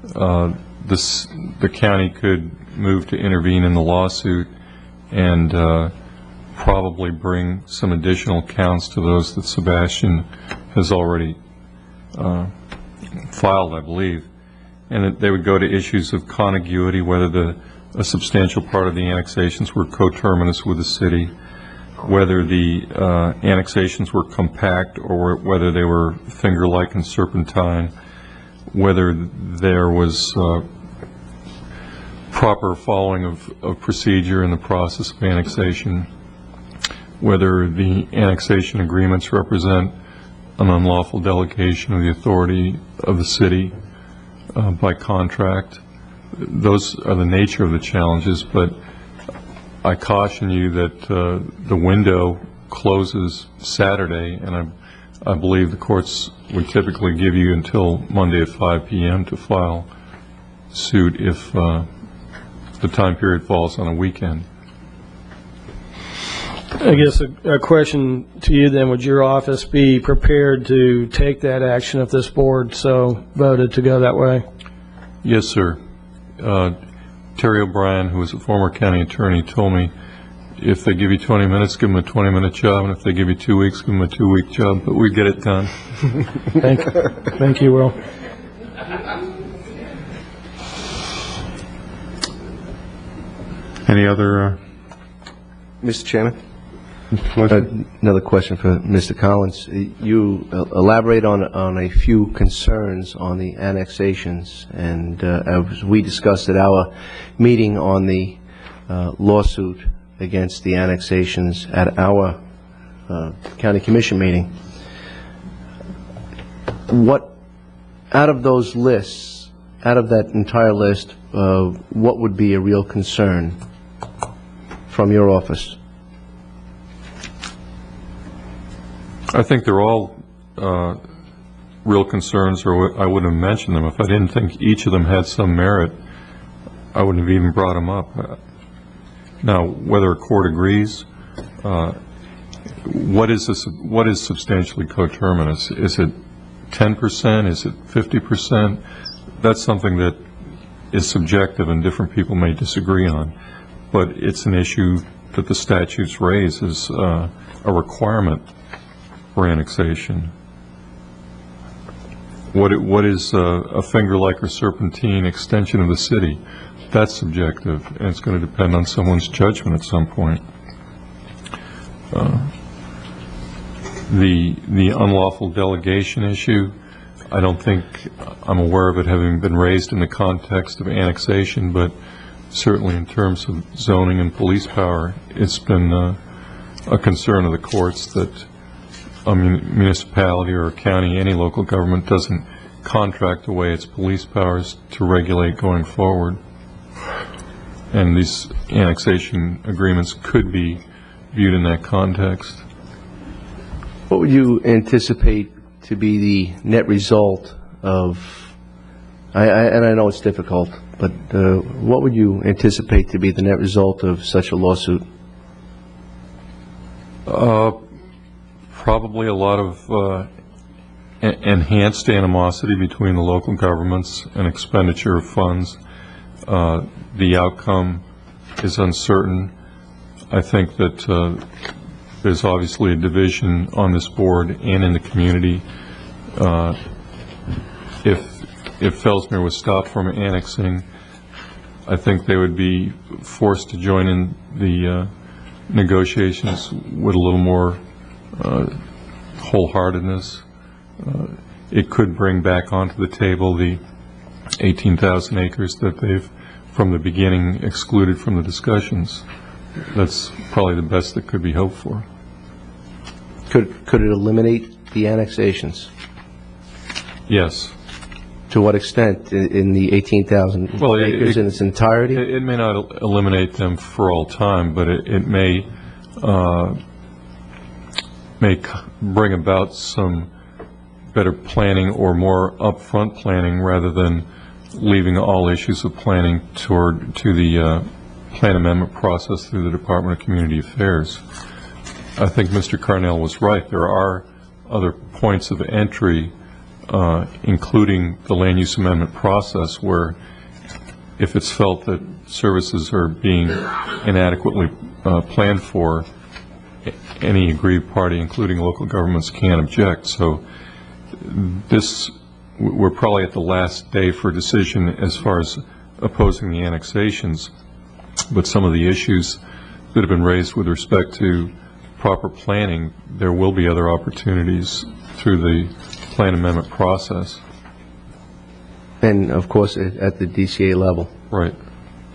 Speaker 8: the county could move to intervene in the lawsuit and probably bring some additional counts to those that Sebastian has already filed, I believe. And that they would go to issues of contiguity, whether a substantial part of the annexations were coterminous with the city, whether the annexations were compact or whether they were finger-like and serpentine, whether there was proper following of procedure in the process of annexation, whether the annexation agreements represent an unlawful delegation of the authority of the city by contract. Those are the nature of the challenges, but I caution you that the window closes Saturday, and I believe the courts would typically give you until Monday at 5 p.m. to file suit if the time period falls on a weekend.
Speaker 2: I guess a question to you then, would your office be prepared to take that action if this board so voted to go that way?
Speaker 8: Yes, sir. Terry O'Brien, who was a former county attorney, told me if they give you 20 minutes, give them a 20-minute job, and if they give you 2 weeks, give them a 2-week job, but we get it done.
Speaker 2: Thank you, Will.
Speaker 1: Any other?
Speaker 4: Mr. Chairman? Another question for Mr. Collins. You elaborate on a few concerns on the annexations, and as we discussed at our meeting on the lawsuit against the annexations at our county commission meeting, what, out of those lists, out of that entire list, what would be a real concern from your office?
Speaker 8: I think they're all real concerns, or I wouldn't have mentioned them. If I didn't think each of them had some merit, I wouldn't have even brought them up. Now, whether a court agrees, what is substantially coterminous? Is it 10%? Is it 50%? That's something that is subjective and different people may disagree on. But it's an issue that the statutes raise as a requirement for annexation. What is a finger-like or serpentine extension of the city? That's subjective, and it's going to depend on someone's judgment at some point. The unlawful delegation issue, I don't think I'm aware of it having been raised in the context of annexation, but certainly in terms of zoning and police power, it's been a concern of the courts that a municipality or a county, any local government, doesn't contract away its police powers to regulate going forward. And these annexation agreements could be viewed in that context.
Speaker 4: What would you anticipate to be the net result of, and I know it's difficult, but what would you anticipate to be the net result of such a lawsuit?
Speaker 8: Probably a lot of enhanced animosity between the local governments and expenditure of funds. The outcome is uncertain. I think that there's obviously a division on this board and in the community. If Fellsmere was stopped from annexing, I think they would be forced to join in the negotiations with a little more wholeheartedness. It could bring back onto the table the 18,000 acres that they've from the beginning excluded from the discussions. That's probably the best that could be hoped for.
Speaker 4: Could it eliminate the annexations?
Speaker 8: Yes.
Speaker 4: To what extent in the 18,000 acres in its entirety?
Speaker 8: It may not eliminate them for all time, but it may bring about some better planning or more upfront planning rather than leaving all issues of planning to the plan amendment process through the Department of Community Affairs. I think Mr. Carnell was right. There are other points of entry, including the land use amendment process, where if it's felt that services are being inadequately planned for, any aggrieved party, including local governments, can object. So we're probably at the last day for a decision as far as opposing the annexations, but some of the issues that have been raised with respect to proper planning, there will be other opportunities through the plan amendment process.
Speaker 4: And of course, at the DCA level.
Speaker 8: Right.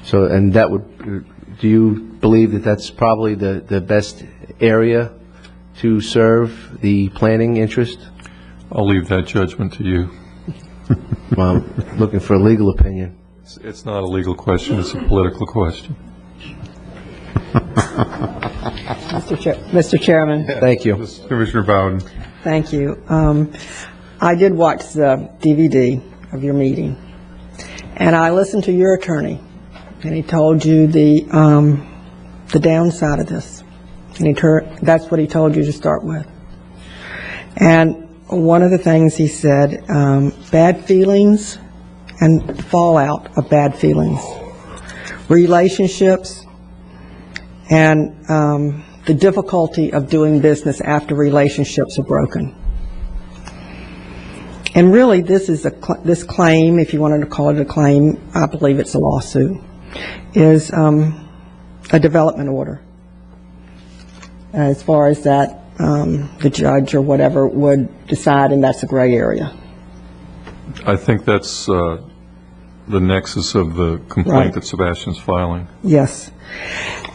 Speaker 4: So, and that would, do you believe that that's probably the best area to serve the planning interest?
Speaker 8: I'll leave that judgment to you.
Speaker 4: Well, I'm looking for a legal opinion.
Speaker 8: It's not a legal question, it's a political question.
Speaker 9: Mr. Chairman.
Speaker 4: Thank you.
Speaker 1: Commissioner Bowden.
Speaker 9: Thank you. I did watch the DVD of your meeting, and I listened to your attorney, and he told you the downside of this, and that's what he told you to start with. And one of the things he said, bad feelings and fallout of bad feelings, relationships, and the difficulty of doing business after relationships are broken. And really, this claim, if you wanted to call it a claim, I believe it's a lawsuit, is a development order. As far as that, the judge or whatever would decide, and that's a gray area.
Speaker 8: I think that's the nexus of the complaint that Sebastian's filing.
Speaker 9: Yes.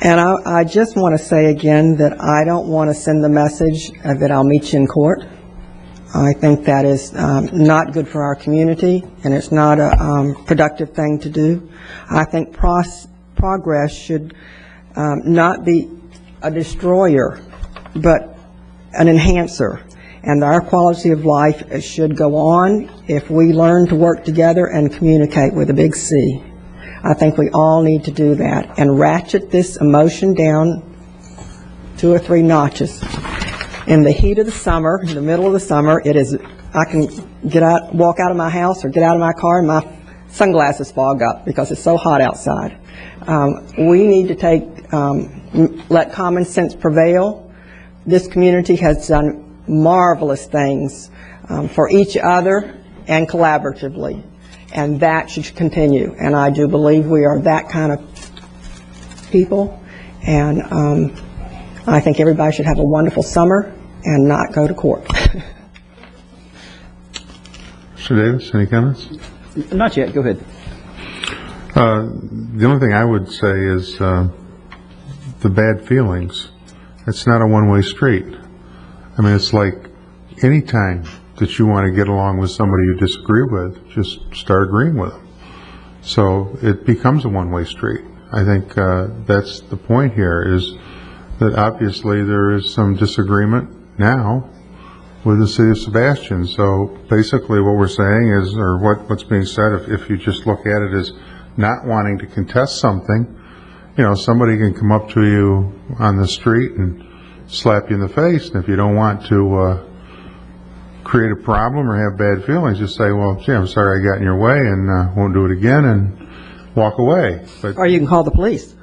Speaker 9: And I just want to say again that I don't want to send the message that I'll meet you in court. I think that is not good for our community, and it's not a productive thing to do. I think progress should not be a destroyer, but an enhancer. And our quality of life should go on if we learn to work together and communicate with a big C. I think we all need to do that and ratchet this emotion down 2 or 3 notches. In the heat of the summer, in the middle of the summer, I can walk out of my house or get out of my car and my sunglasses fog up because it's so hot outside. We need to let common sense prevail. This community has done marvelous things for each other and collaboratively, and that should continue. And I do believe we are that kind of people, and I think everybody should have a wonderful summer and not go to court.
Speaker 1: Mr. Davis, any comments?
Speaker 3: Not yet. Go ahead.
Speaker 1: The only thing I would say is the bad feelings. It's not a one-way street. I mean, it's like any time that you want to get along with somebody you disagree with, just start agreeing with them. So it becomes a one-way street. I think that's the point here, is that obviously there is some disagreement now with the city of Sebastian. So basically what we're saying is, or what's being said, if you just look at it as not wanting to contest something, somebody can come up to you on the street and slap you in the face, and if you don't want to create a problem or have bad feelings, just say, well, gee, I'm sorry I got in your way and won't do it again, and walk away. But,
Speaker 9: or you can call the police.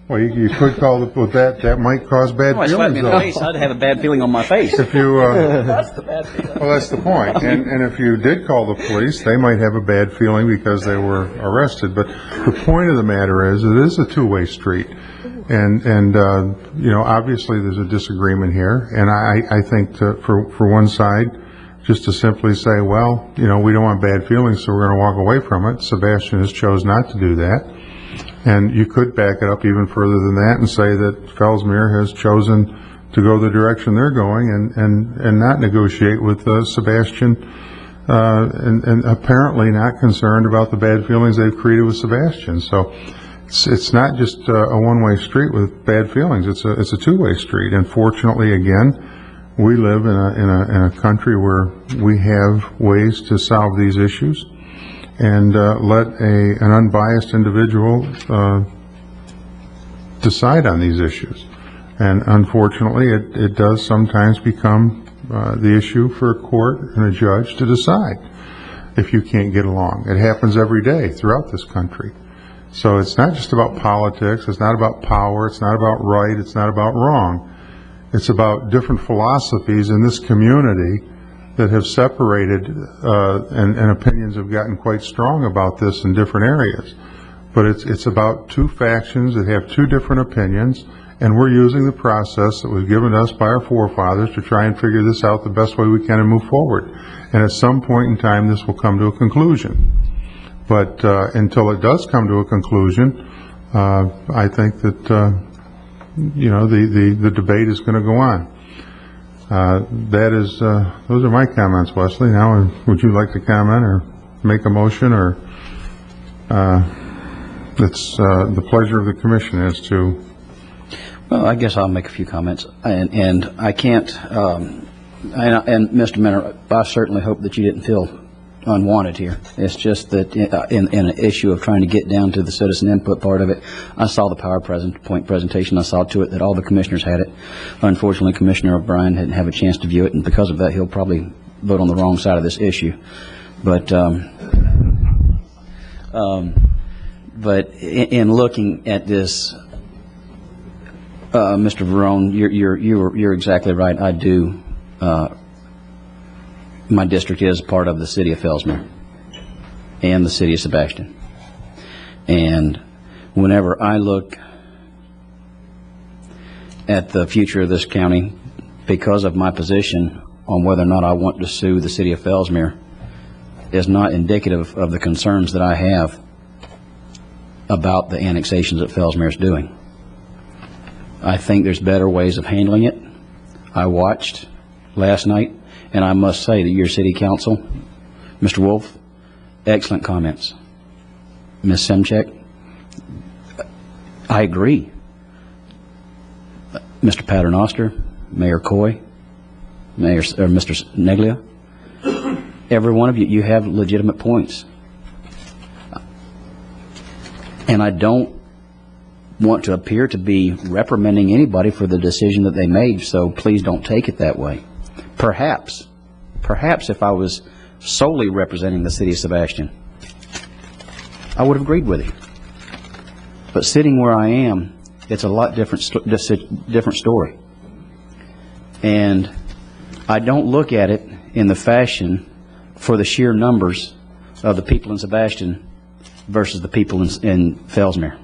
Speaker 1: Well, you could call that might cause bad feelings.
Speaker 3: Slap me in the face, I'd have a bad feeling on my face.
Speaker 1: If you,
Speaker 3: That's the bad feeling.
Speaker 1: well, that's the point. And if you did call the police, they might have a bad feeling because they were arrested. But the point of the matter is, it is a two-way street. And obviously there's a disagreement here. And I think for one side, just to simply say, well, we don't want bad feelings, so we're going to walk away from it. Sebastian has chose not to do that. And you could back it up even further than that and say that Fellsmere has chosen to go the direction they're going and not negotiate with Sebastian, and apparently not concerned about the bad feelings they've created with Sebastian. So it's not just a one-way street with bad feelings. It's a two-way street. And fortunately, again, we live in a country where we have ways to solve these issues, and let an unbiased individual decide on these issues. And unfortunately, it does sometimes become the issue for a court and a judge to decide if you can't get along. It happens every day throughout this country. So it's not just about politics, it's not about power, it's not about right, it's not about wrong. It's about different philosophies in this community that have separated, and opinions have gotten quite strong about this in different areas. But it's about two factions that have two different opinions, and we're using the process that was given to us by our forefathers to try and figure this out the best way we can and move forward. And at some point in time, this will come to a conclusion. But until it does come to a conclusion, I think that the debate is going to go on. Those are my comments, Wesley. Now, would you like to comment or make a motion, or it's the pleasure of the commission as to?
Speaker 3: Well, I guess I'll make a few comments, and I can't. And Mr. Minner, I certainly hope that you didn't feel unwanted here. It's just that in an issue of trying to get down to the citizen input part of it, I saw the PowerPoint presentation. I saw to it that all the commissioners had it. Unfortunately, Commissioner O'Brien didn't have a chance to view it, and because of that, he'll probably vote on the wrong side of this issue. But in looking at this, Mr. Verone, you're exactly right. I do. My district is part of the city of Fellsmere and the city of Sebastian. And whenever I look at the future of this county, because of my position on whether or not I want to sue the city of Fellsmere, is not indicative of the concerns that I have about the annexations that Fellsmere is doing. I think there's better ways of handling it. I watched last night, and I must say that your city council, Mr. Wolf, excellent comments. Ms. Semchek, I agree. Mr. Paternoster, Mayor Coy, Mr. Neglia, every one of you, you have legitimate points. And I don't want to appear to be reprimanding anybody for the decision that they made, so please don't take it that way. Perhaps if I was solely representing the city of Sebastian, I would have agreed with you. But sitting where I am, it's a lot different story. And I don't look at it in the fashion for the sheer numbers of the people in Sebastian versus the people in Fellsmere.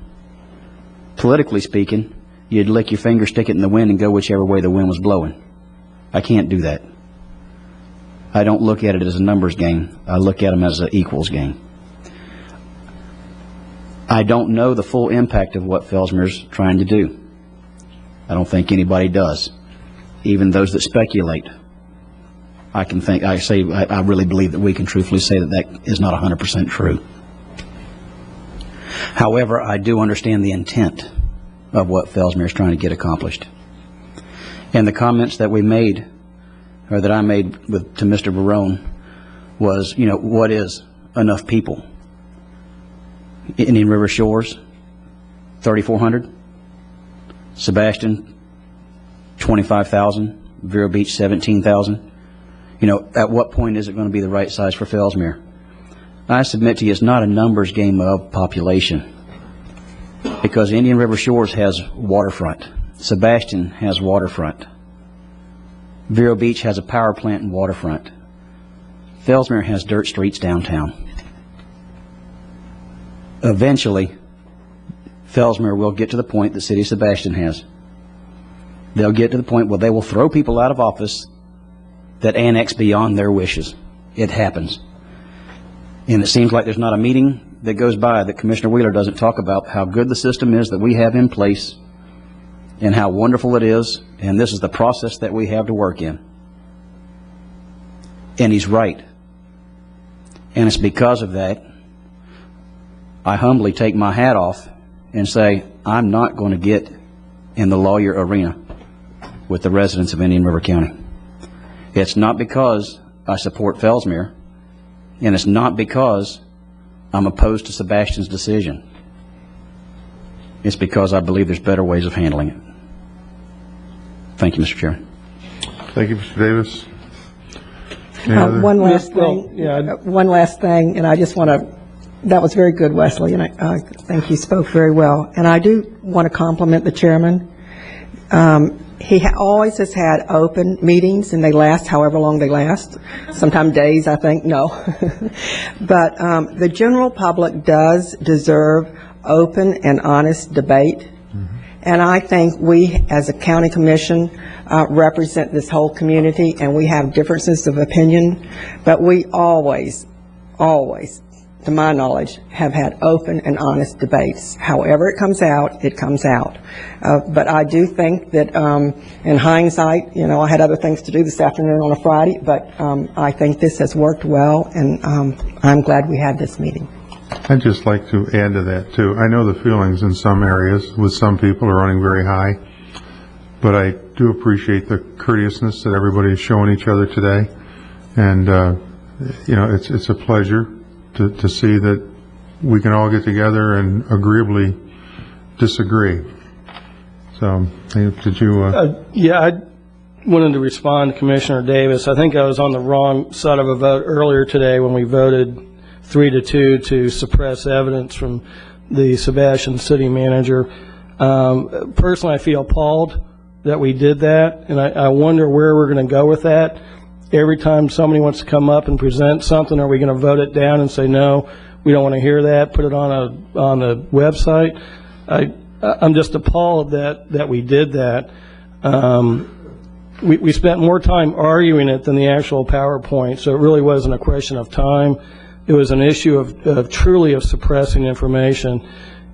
Speaker 3: Politically speaking, you'd lick your finger, stick it in the wind, and go whichever way the wind was blowing. I can't do that. I don't look at it as a numbers game. I look at them as an equals game. I don't know the full impact of what Fellsmere's trying to do. I don't think anybody does. Even those that speculate. I really believe that we can truthfully say that that is not 100% true. However, I do understand the intent of what Fellsmere is trying to get accomplished. And the comments that we made, or that I made to Mr. Verone, was, what is enough people? Indian River Shores, 3,400. Sebastian, 25,000. Vero Beach, 17,000. At what point is it going to be the right size for Fellsmere? I submit to you, it's not a numbers game of population, because Indian River Shores has waterfront. Sebastian has waterfront. Vero Beach has a power plant and waterfront. Fellsmere has dirt streets downtown. Eventually, Fellsmere will get to the point that City of Sebastian has. They'll get to the point where they will throw people out of office that annex beyond their wishes. It happens. And it seems like there's not a meeting that goes by that Commissioner Wheeler doesn't talk about how good the system is that we have in place and how wonderful it is, and this is the process that we have to work in. And he's right. And it's because of that I humbly take my hat off and say I'm not going to get in the lawyer arena with the residents of Indian River County. It's not because I support Fellsmere, and it's not because I'm opposed to Sebastian's decision. It's because I believe there's better ways of handling it. Thank you, Mr. Chairman.
Speaker 1: Thank you, Mr. Davis. Any other-
Speaker 9: One last thing, and I just want to, that was very good, Wesley, and I think you spoke very well. And I do want to compliment the chairman. He always has had open meetings, and they last however long they last, sometimes days, I think, no. But the general public does deserve open and honest debate. And I think we, as a county commission, represent this whole community, and we have differences of opinion, but we always, to my knowledge, have had open and honest debates. However it comes out, it comes out. But I do think that in hindsight, you know, I had other things to do this afternoon on a Friday, but I think this has worked well, and I'm glad we had this meeting.
Speaker 1: I'd just like to add to that, too. I know the feelings in some areas with some people are running very high, but I do appreciate the courteousness that everybody is showing each other today. And, you know, it's a pleasure to see that we can all get together and agreeably disagree. So, did you...
Speaker 2: Yeah, I wanted to respond to Commissioner Davis. I think I was on the wrong side of a vote earlier today when we voted 3-2 to suppress evidence from the Sebastian city manager. Personally, I feel appalled that we did that, and I wonder where we're going to go with that. Every time somebody wants to come up and present something, are we going to vote it down and say, no, we don't want to hear that, put it on the website? I'm just appalled that we did that. We spent more time arguing it than the actual PowerPoint, so it really wasn't a question of time. It was an issue of truly of suppressing information.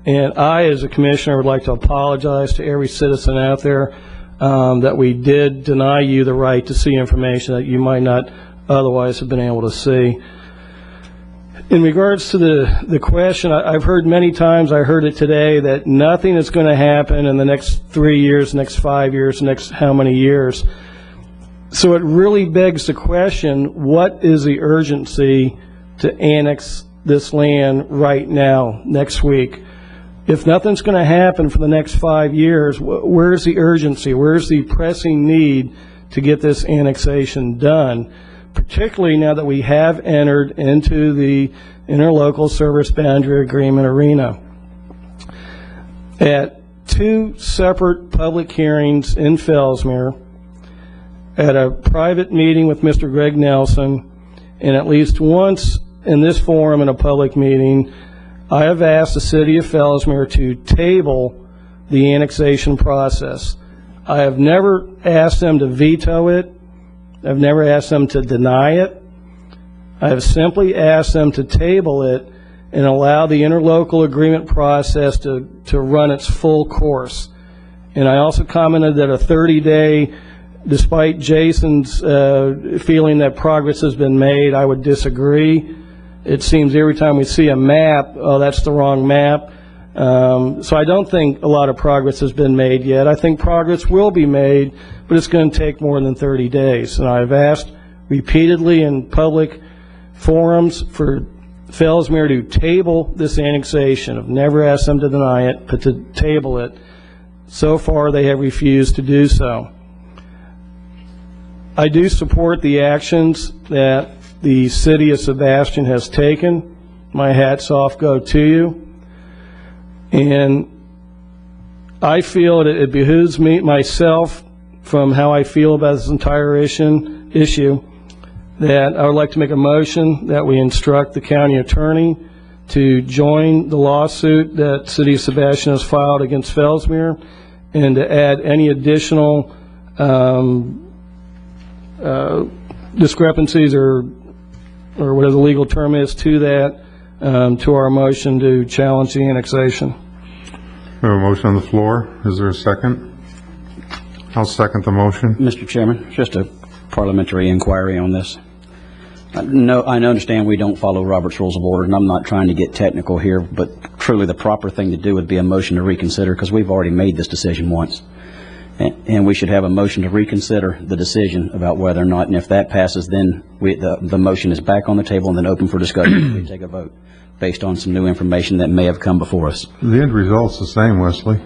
Speaker 2: And I, as a commissioner, would like to apologize to every citizen out there that we did deny you the right to see information that you might not otherwise have been able to see. In regards to the question, I've heard many times, I heard it today, that nothing is going to happen in the next 3 years, next 5 years, next how many years. So it really begs the question, what is the urgency to annex this land right now, next week? If nothing's going to happen for the next 5 years, where's the urgency? Where's the pressing need to get this annexation done? Particularly now that we have entered into the interlocal service boundary agreement arena. At 2 separate public hearings in Fellsmere, at a private meeting with Mr. Greg Nelson, and at least once in this forum in a public meeting, I have asked the city of Fellsmere to table the annexation process. I have never asked them to veto it. I've never asked them to deny it. I have simply asked them to table it and allow the interlocal agreement process to run its full course. And I also commented that a 30-day, despite Jason's feeling that progress has been made, I would disagree. It seems every time we see a map, oh, that's the wrong map. So I don't think a lot of progress has been made yet. I think progress will be made, but it's going to take more than 30 days. And I've asked repeatedly in public forums for Fellsmere to table this annexation. I've never asked them to deny it, but to table it. So far, they have refused to do so. I do support the actions that the city of Sebastian has taken. My hats off go to you. And I feel that it behooves me, myself, from how I feel about this entire issue, that I would like to make a motion that we instruct the county attorney to join the lawsuit that City of Sebastian has filed against Fellsmere, and to add any additional discrepancies or whatever the legal term is to that, to our motion to challenge the annexation.
Speaker 1: We have a motion on the floor. Is there a second? I'll second the motion.
Speaker 3: Mr. Chairman, just a parliamentary inquiry on this. No, I understand we don't follow Robert's Rules of Order, and I'm not trying to get technical here, but truly the proper thing to do would be a motion to reconsider, because we've already made this decision once. And we should have a motion to reconsider the decision about whether or not, and if that passes, then the motion is back on the table and then open for discussion. We take a vote based on some new information that may have come before us.
Speaker 1: The end result's the same, Wesley.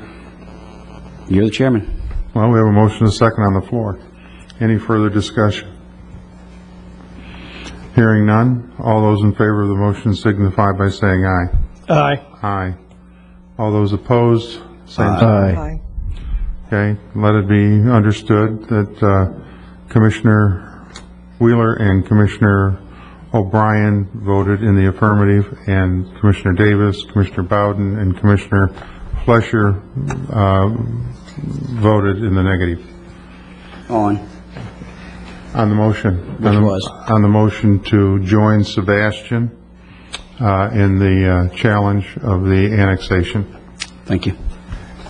Speaker 3: You're the chairman.
Speaker 1: Well, we have a motion and a second on the floor. Any further discussion? Hearing none, all those in favor of the motion signify by saying aye.
Speaker 2: Aye.
Speaker 1: Aye. All those opposed, same
Speaker 4: Aye.
Speaker 1: sign.
Speaker 9: Aye.
Speaker 1: Okay, let it be understood that Commissioner Wheeler and Commissioner O'Brien voted in the affirmative, and Commissioner Davis, Commissioner Bowden, and Commissioner Flesher voted in the negative.
Speaker 3: On.
Speaker 1: On the motion.
Speaker 3: Which was?
Speaker 1: On the motion to join Sebastian in the challenge of the annexation.
Speaker 3: Thank you.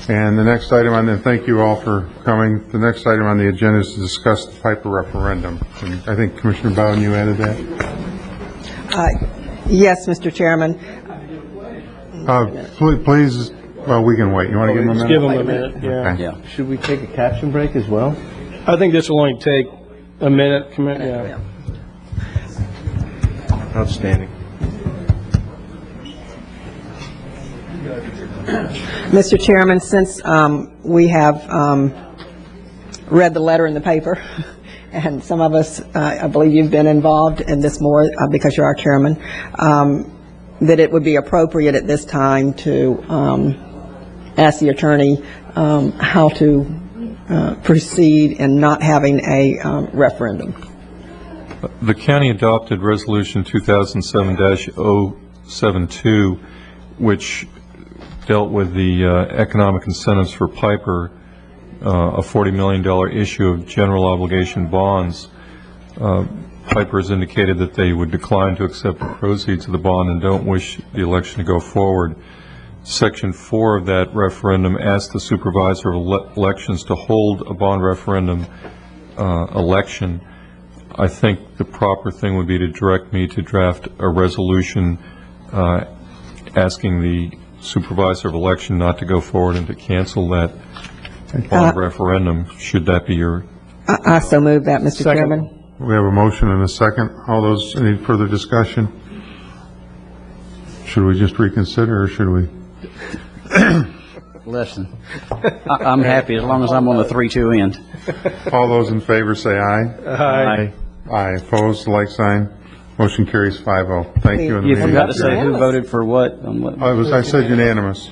Speaker 1: And the next item on the, thank you all for coming. The next item on the agenda is to discuss the Piper referendum. And I think Commissioner Bowden, you added that?
Speaker 9: Yes, Mr. Chairman.
Speaker 1: Please, well, we can wait. You want to give him a minute?
Speaker 2: Give them a minute, yeah.
Speaker 1: Okay.
Speaker 3: Yeah.
Speaker 4: Should we take a caption break as well?
Speaker 2: I think this will only take a minute. Yeah.
Speaker 4: Outstanding.
Speaker 9: Mr. Chairman, since we have read the letter in the paper, and some of us, I believe you've been involved in this more because you're our chairman, that it would be appropriate at this time to ask the attorney how to proceed in not having a referendum.
Speaker 8: The county adopted Resolution 2007-072, which dealt with the economic incentives for Piper, a $40 million issue of general obligation bonds. Piper has indicated that they would decline to accept the proceeds of the bond and don't wish the election to go forward. Section 4 of that referendum asked the supervisor of elections to hold a bond referendum election. I think the proper thing would be to direct me to draft a resolution asking the supervisor of election not to go forward and to cancel that bond referendum, should that be your...
Speaker 9: I so move that, Mr.
Speaker 2: Second.
Speaker 9: Chairman.
Speaker 1: We have a motion and a second. All those, any further discussion? Should we just reconsider, or should we?
Speaker 3: Listen, I'm happy as long as I'm on the 3-2 end.
Speaker 1: All those in favor say aye.
Speaker 2: Aye.
Speaker 1: Aye. Opposed, like sign. Motion carries 5-0. Thank you. and the
Speaker 3: You
Speaker 1: meeting
Speaker 3: forgot to
Speaker 1: is
Speaker 3: say
Speaker 1: adjourned.
Speaker 3: who voted for what on what.
Speaker 1: I said unanimous.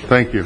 Speaker 1: Thank you.